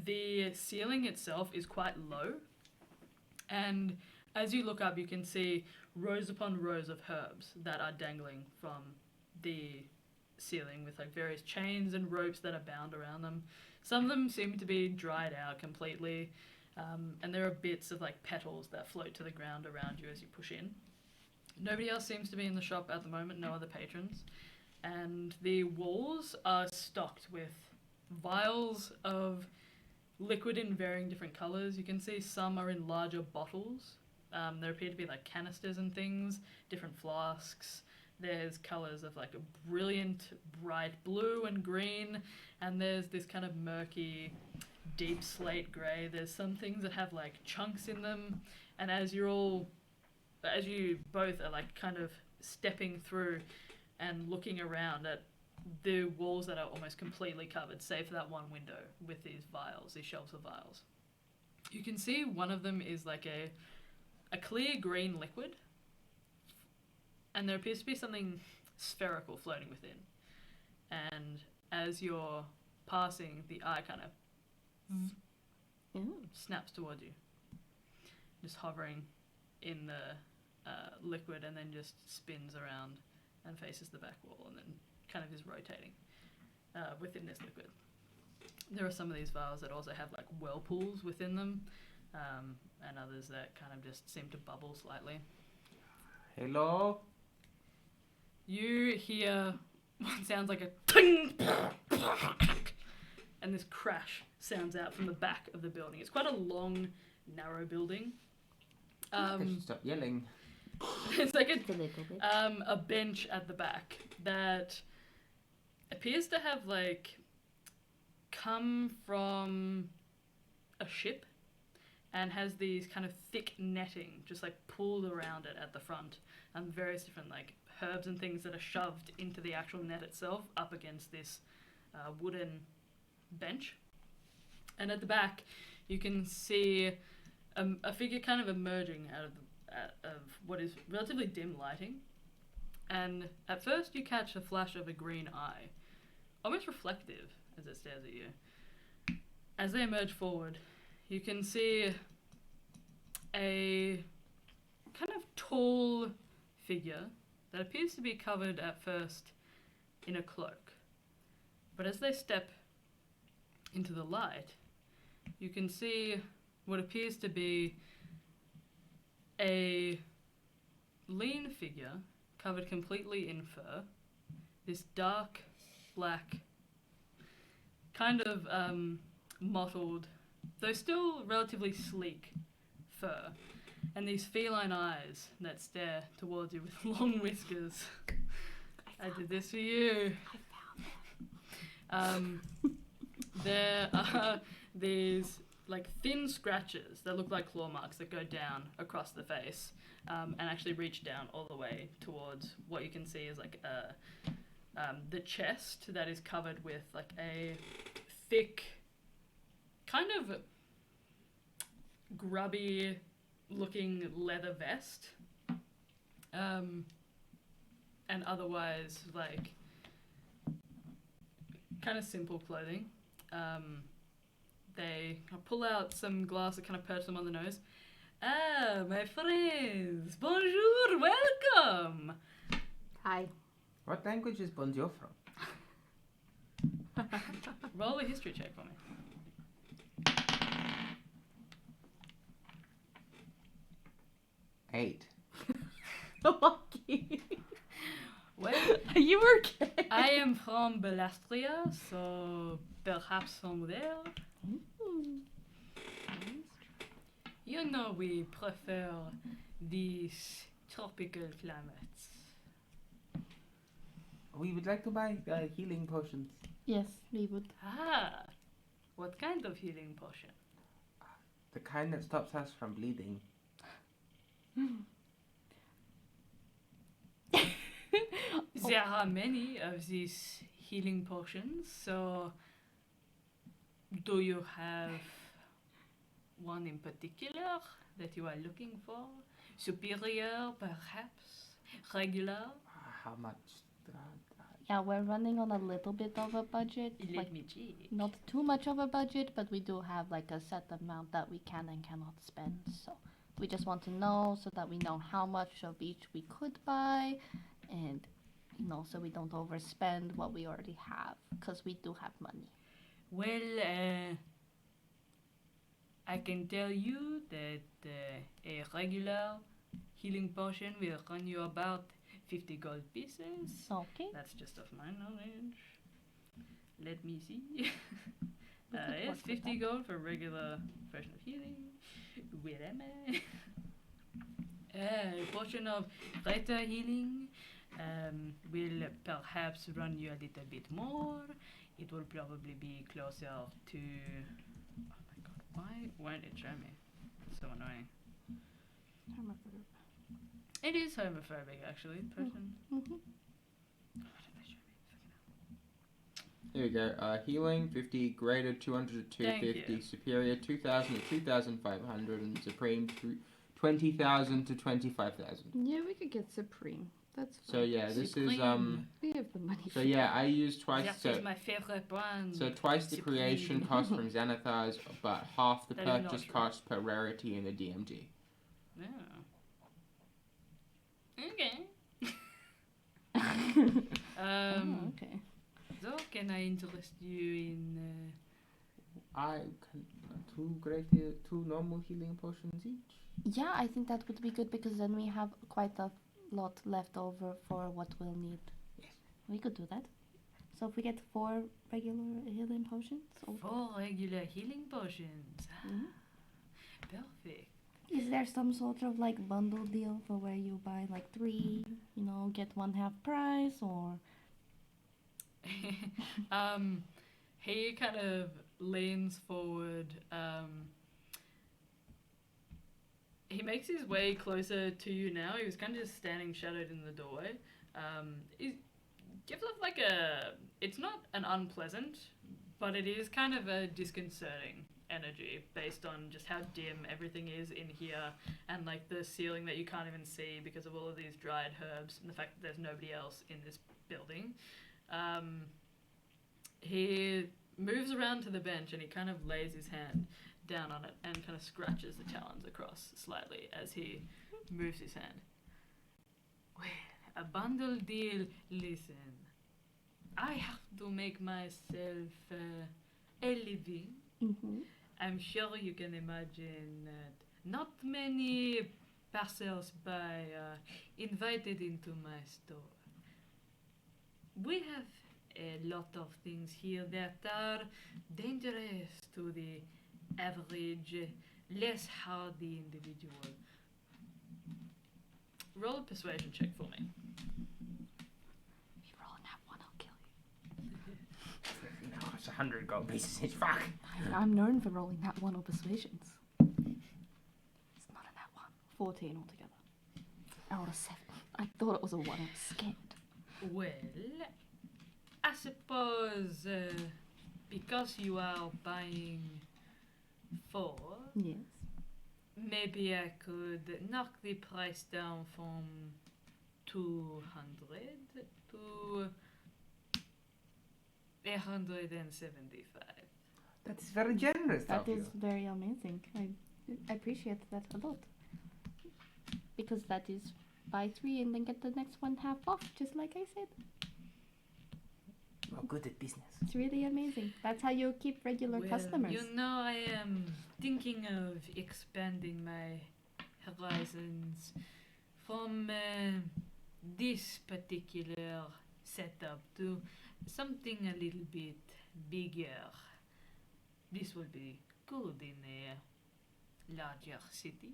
The ceiling itself is quite low, and as you look up, you can see rows upon rows of herbs that are dangling from the ceiling with like various chains and ropes that are bound around them. Some of them seem to be dried out completely, and there are bits of like petals that float to the ground around you as you push in. Nobody else seems to be in the shop at the moment, no other patrons, and the walls are stocked with vials of liquid in varying different colours. You can see some are in larger bottles. There appear to be like canisters and things, different flasks. There's colours of like a brilliant bright blue and green, and there's this kind of murky deep slate grey. There's some things that have like chunks in them, and as you both are like kind of stepping through and looking around at the walls that are almost completely covered, save for that one window with these vials, these shelves of vials. You can see one of them is like a clear green liquid, and there appears to be something spherical floating within. And as you're passing, the eye kind of snaps towards you, just hovering in the liquid, and then just spins around and faces the back wall, and then kind of is rotating within this liquid. There are some of these vials that also have like whirlpools within them, and others that kind of just seem to bubble slightly. Hello? You hear what sounds like a ting, and and this crash sounds out from the back of the building. It's quite a long, narrow building. I should stop yelling. It's like Just a little bit. a bench at the back that appears to have like come from a ship and has these kind of thick netting just like pulled around it at the front, and various different like herbs and things that are shoved into the actual net itself up against this wooden bench. And at the back you can see a figure kind of emerging out of what is relatively dim lighting, and at first you catch a flash of a green eye, almost reflective as it stares at you. As they emerge forward, you can see a kind of tall figure that appears to be covered at first in a cloak. But as they step into the light, you can see what appears to be a lean figure covered completely in fur. This dark, black, kind of mottled, though still relatively sleek fur. And these feline eyes that stare towards you with long whiskers. I did this for you. There are these like thin scratches that look like claw marks that go down across the face, and actually reach down all the way towards what you can see is like the chest that is covered with like a thick, kind of grubby looking leather vest, and otherwise like kind of simple clothing. They pull out some glass that kind of perch them on the nose. Ah, my friends, bonjour, welcome. Hi. What language is bonjour from? Roll a history check for me. 8. Lucky. Well, You were okay. I am from Belastria, so perhaps from there. You know we prefer these tropical climates. We would like to buy healing potions. Yes, we would. Ah, what kind of healing potion? The kind that stops us from bleeding. There are many of these healing potions, so do you have one in particular that you are looking for? Superior, perhaps? Regular? How much? Yeah, we're running on a little bit of a budget. Let Like, me check. not too much of a budget, but we do have like a set amount that we can and cannot spend. So we just want to know so that we know how much of each we could buy, and so we don't overspend what we already have, because we do have money. Well, I can tell you that a regular healing potion will run you about 50 gold pieces. Okay. That's just of my knowledge. Let me see. We could Yes, work with 50 that. gold for a regular version of healing. Where am I? A potion of greater healing will perhaps run you a little bit more. It will probably be closer to... Oh my god, why won't it show me? It's so annoying. It is homophobic, actually. Potion. Mm-hmm. Why did they show me? Here we go. Healing 50, greater 200 to Thank 250, you. superior 2,000 to 2,500, and supreme 20,000 to 25,000. Yeah, we could get Supreme. That's fine. So yeah, this is Supreme. We have the money. So for yeah, I used twice. That So is my favorite one. So twice the Supreme. creation cost from Xanathars, but half the That is not purchase true. cost per rarity in the DMG. Yeah. Okay. Oh, okay. So can I interest you in? I can two normal healing potions each. Yeah, I think that would be good, because then we have quite a lot left over for what we'll need. Yes. We could do that. So if we get 4 regular healing potions, or 4 regular healing potions. Mhm. Perfect. is there some sort of like bundle deal for where you buy like 3, get 1 half price, or He kind of leans forward. He makes his way closer to you now. He was kind of just standing shadowed in the doorway. He gives off like a... It's not an unpleasant, but it is kind of a disconcerting energy based on just how dim everything is in here and like the ceiling that you can't even see because of all of these dried herbs and the fact that there's nobody else in this building. He moves around to the bench and he kind of lays his hand down on it and kind of scratches the talons across slightly as he moves his hand. Well, a bundle deal, listen. I have to make myself a living. Mm-hmm. I'm sure you can imagine that not many passers-by are invited into my store. We have a lot of things here that are dangerous to the average, less hardy individual. Roll a persuasion check for me. If you roll on that one, I'll kill you. No, it's 100 gold pieces each. Fuck. I'm known for rolling that one on persuasions. It's not a that one. 14 altogether. I rolled a 7. I thought it was a 1. I was scared. Well, I suppose because you are buying 4, Yes. maybe I could knock the price down from 200 to 175. That is very generous That of is you. very amazing. I appreciate that a lot. Because that is buy 3 and then get the next one half off, just like I said. Well, good at business. It's really amazing. That's how you keep regular Well, customers. you know, I am thinking of expanding my horizons from this particular setup to something a little bit bigger. This will be good in a larger city,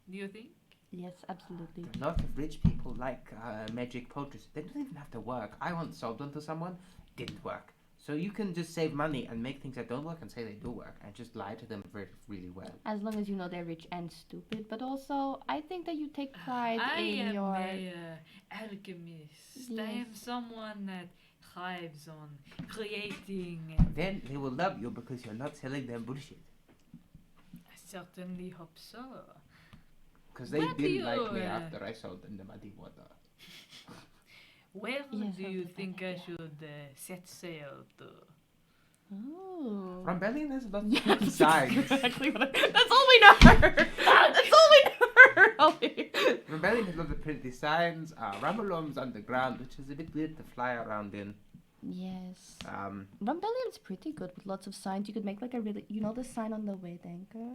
do you think? Yes, absolutely. A lot of rich people like magic potions. They don't even have to work. I once sold one to someone. Didn't work. So you can just save money and make things that don't work and say they do work and just lie to them really well. As long as you know they're rich and stupid, but also I think that you take pride I in am your. a alchemist. I am Yes. someone that thrives on creating. Then they will love you because you're not selling them bullshit. I certainly hope so. Because they Where do didn't you, like me uh, after I sold them the muddy water. Where Yes, do that's you a bad think I idea. should set sail to? Oh. Rumbellion has lots Yes, of signs. exactly what that's all we know. That's all we know. Ollie. Rumbellion has lots of pretty signs. Rumbleum's underground, which is a bit weird to fly around in. Yes. Um, Rumbellion's pretty good with lots of signs. You could make like a really, the sign on the Wade Anchor?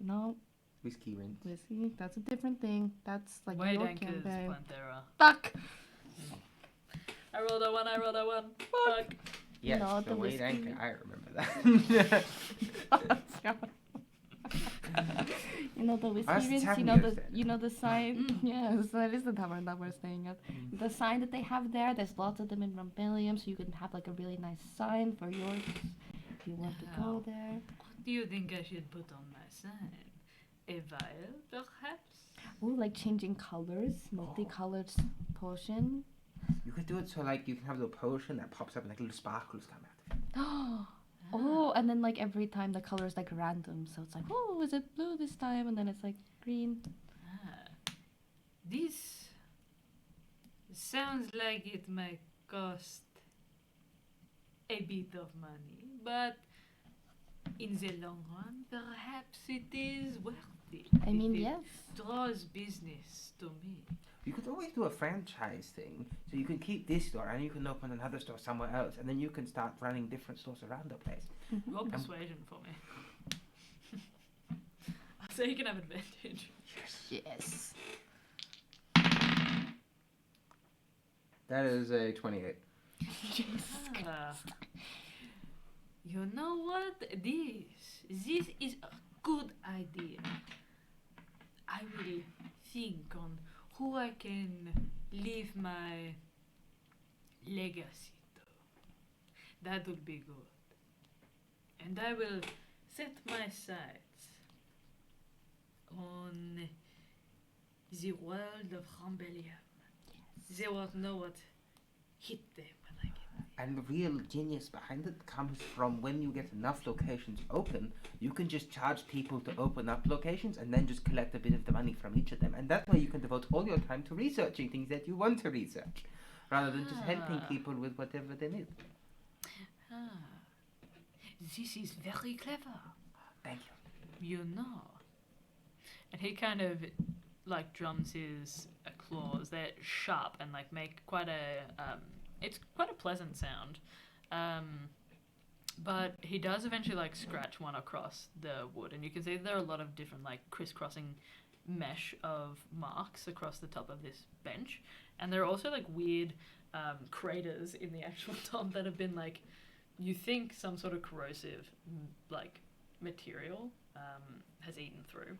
No, whiskey wins. whiskey. That's a different thing. That's like Wade your Anchor's campaign. Plantera. Fuck. I rolled a 1, I rolled a 1. Fuck. Yes, No, the the Wade whiskey. Anchor. I remember that. The whiskey that's the rinse, tavern the you're staying at. the sign. Mm. Yes, that is the tavern that we're staying at. The sign that they have there's lots of them in Rumbellium, so you can have like a really nice sign for yours if you want to go Wow. there. What do you think I should put on my sign? A vial, perhaps? Oh, like changing colors, multicolored potion. You could do it so like you can have the potion that pops up and like little sparkles come out of it. Oh, and then like every time the color is like random, so it's like, oh, is it blue this time? And then it's like green. This sounds like it might cost a bit of money, but in the long run, perhaps it is worth it. I mean, It yes. draws business to me. You could always do a franchise thing, so you can keep this store and you can open another store somewhere else, and then you can start running different stores around the place. Roll persuasion for me. So you can have advantage. Yes. That is a 28. Jesus. Ah. You know what? This is a good idea. I will think on who I can leave my legacy to. That would be good. And I will set my sights on the world of Rambellium. They won't know what hit them when I get there. And the real genius behind it comes from when you get enough locations open, you can just charge people to open up locations and then just collect a bit of the money from each of them. And that way you can devote all your time to researching things that you want to research, rather than just helping Ah. people with whatever they need. Ah, this is very clever. Thank you. You know. And he kind of like drums his claws. They're sharp and like make quite a it's quite a pleasant sound. But he does eventually like scratch one across the wood, and you can see there are a lot of different like crisscrossing mesh of marks across the top of this bench, and there are also like weird craters in the actual top that have been like, you think some sort of corrosive like material has eaten through.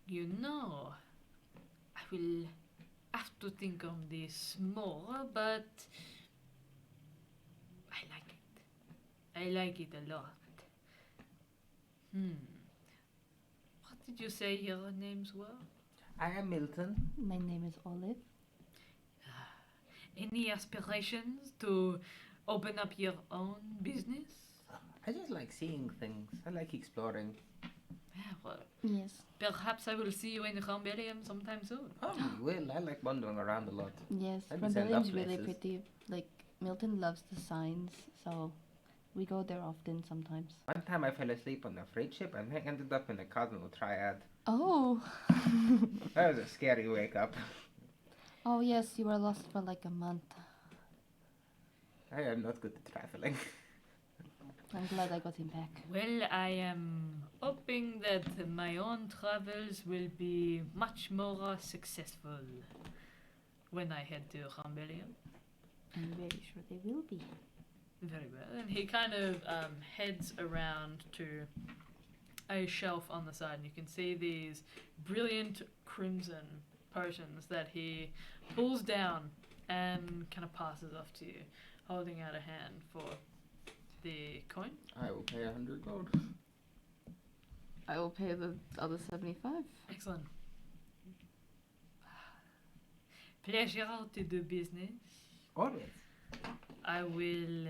You know, I will have to think on this more, but I like it. I like it a lot. What did you say your names were? I am Milton. My name is Olive. Any aspirations to open up your own business? I just like seeing things. I like exploring. Yeah, well, Yes. perhaps I will see you in Rambellium sometime soon. Oh, well, I like wandering around a lot. Yes. I'd be sent Rebellion's up really places. pretty. Like, Milton loves the signs, so we go there often sometimes. One time I fell asleep on a freight ship and I ended up in a cardinal triad. Oh! That was a scary wake up. Oh, yes, you were lost for like a month. I am not good at traveling. I'm glad I got him back. Well, I am hoping that my own travels will be much more successful when I head to Rambellium. I'm very sure they will be. Very well. And he kind of heads around to a shelf on the side, and you can see these brilliant crimson potions that he pulls down and kind of passes off to you, holding out a hand for the coin. I will pay 100 gold. I will pay the other 75. Excellent. Pleasure to do business. Always. I will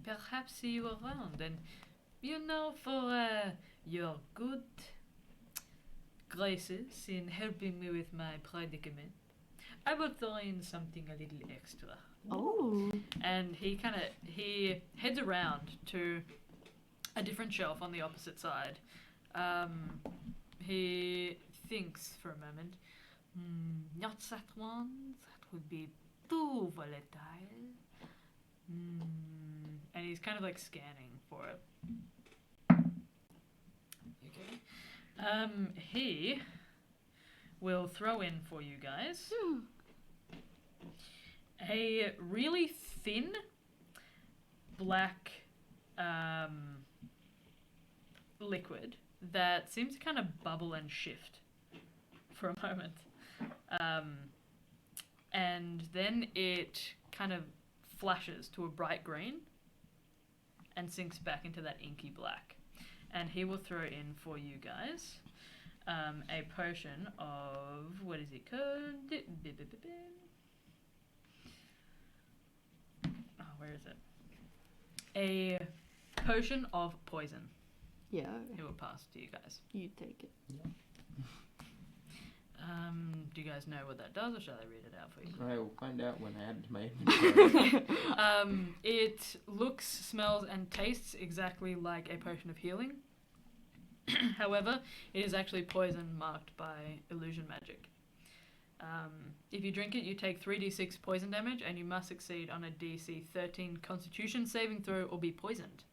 perhaps see you around, and you know, for your good graces in helping me with my predicament, I will throw in something a little extra. Oh! And he heads around to a different shelf on the opposite side. He thinks for a moment. Not that one. That would be too volatile. And he's kind of like scanning for it. Okay. He will throw in for you guys a really thin black liquid that seems to kind of bubble and shift for a moment. And then it kind of flashes to a bright green and sinks back into that inky black. And he will throw in for you guys a potion of, what is it called? Oh, where is it? A potion of poison. Yeah, It will pass to you guys. you take it. Do you guys know what that does, or shall I read it out for you? I will find out when I add it to my inventory. It looks, smells, and tastes exactly like a potion of healing. However, it is actually poison marked by illusion magic. If you drink it, you take 3d6 poison damage, and you must succeed on a DC 13 Constitution saving throw or be poisoned.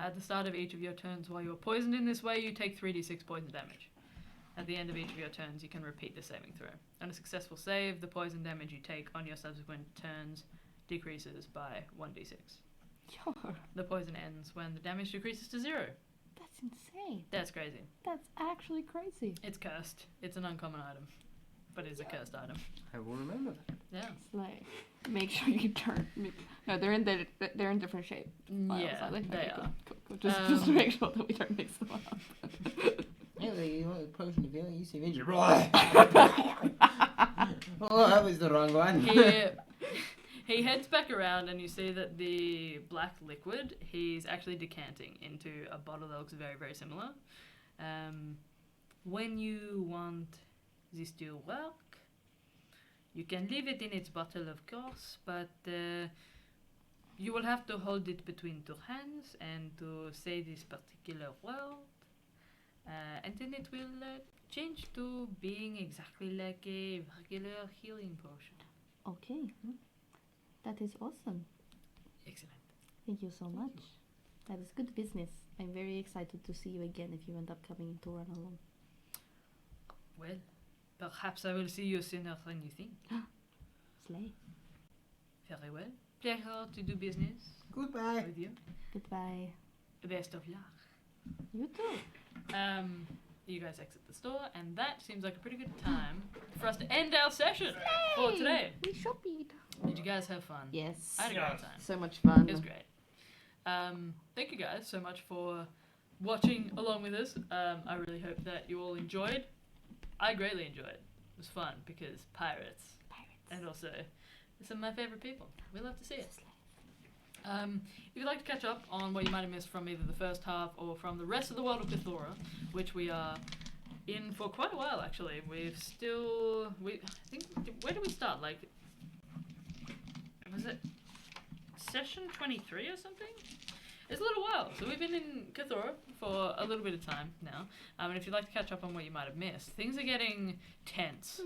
At the start of each of your turns while you're poisoned in this way, you take 3d6 poison damage. At the end of each of your turns, you can repeat the saving throw. On a successful save, the poison damage you take on your subsequent turns decreases by 1d6. Sure. The poison ends when the damage decreases to 0. That's insane. That's crazy. That's actually crazy. It's cursed. It's an uncommon item, but it's a cursed item. I will remember that. Yeah. Slay. Make sure you turn. No, they're in different shape. Yeah, Slightly. they Okay, are. cool. Just to make sure that we don't mix them up. Yeah, you want a potion of healing? You see me. Oh, that was the wrong one. He heads back around and you see that the black liquid he's actually decanting into a bottle that looks very, very similar. When you want this to work, you can leave it in its bottle, of course, but you will have to hold it between 2 hands and to say this particular word, and then it will change to being exactly like a regular healing potion. Okay. That is awesome. Excellent. Thank you so much. That is good business. I'm very excited to see you again if you end up coming into Run Alone. Well, perhaps I will see you sooner than you think. Slay. Very well. Pleasure to do business Goodbye. with you. Goodbye. Best of luck. You too. You guys exit the store, and that seems like a pretty good time for us to end our session for today. We shopped. Did you guys have fun? Yes. I had a great time. So much fun. It was great. Thank you guys so much for watching along with us. I really hope that you all enjoyed. I greatly enjoyed it. It was fun because pirates. And also some of my favourite people. We love to see it. If you'd like to catch up on what you might have missed from either the first half or from the rest of the world of Cthulhu, which we are in for quite a while actually. I think, where did we start? Like, was it session 23 or something? It's a little while. So we've been in Cthulhu for a little bit of time now. And if you'd like to catch up on what you might have missed, things are getting tense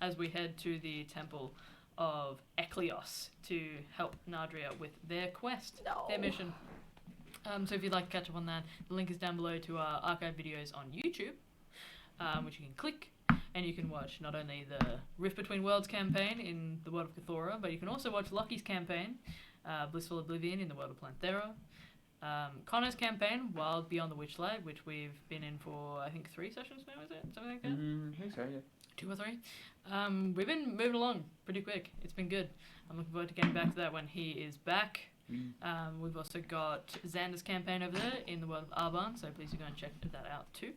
as we head to the temple of Eklios to help Nadria with their quest, their mission. So if you'd like to catch up on that, the link is down below to our archive videos on YouTube, which you can click, and you can watch not only the Rift Between Worlds campaign in the world of Cthulhu, but you can also watch Lucky's campaign, Blissful Oblivion in the world of Planthera, Connor's campaign, Wild Beyond the Witchlight, which we've been in for, I think, 3 sessions now, is it? Something like that? I think so, yeah. 2 or 3. We've been moving along pretty quick. It's been good. I'm looking forward to getting back to that when he is back. We've also got Xander's campaign over there in the world of Arban, so please do go and check that out too.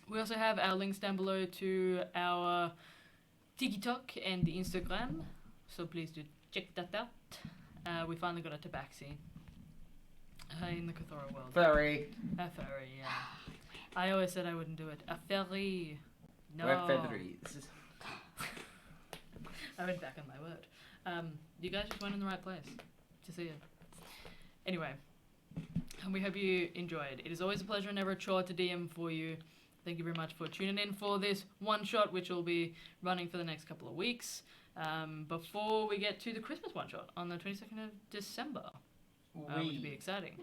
We also have our links down below to our TikTok and the Instagram, so please do check that out. We finally got a tabaxi in the Cthulhu world. Furry. A furry, yeah. I always said I wouldn't do it. A furry. No. We're feathery. I went back on my word. You guys just went in the right place to see it. Anyway, and we hope you enjoyed. It is always a pleasure and never a chore to DM for you. Thank you very much for tuning in for this one shot, which will be running for the next couple of weeks before we get to the Christmas one shot on the 22nd of December, which will be exciting.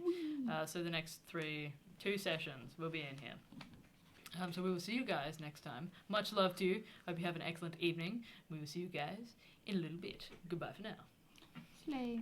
So the next 2 sessions will be in here. So we will see you guys next time. Much love to you. Hope you have an excellent evening. We will see you guys in a little bit. Goodbye for now. Slay.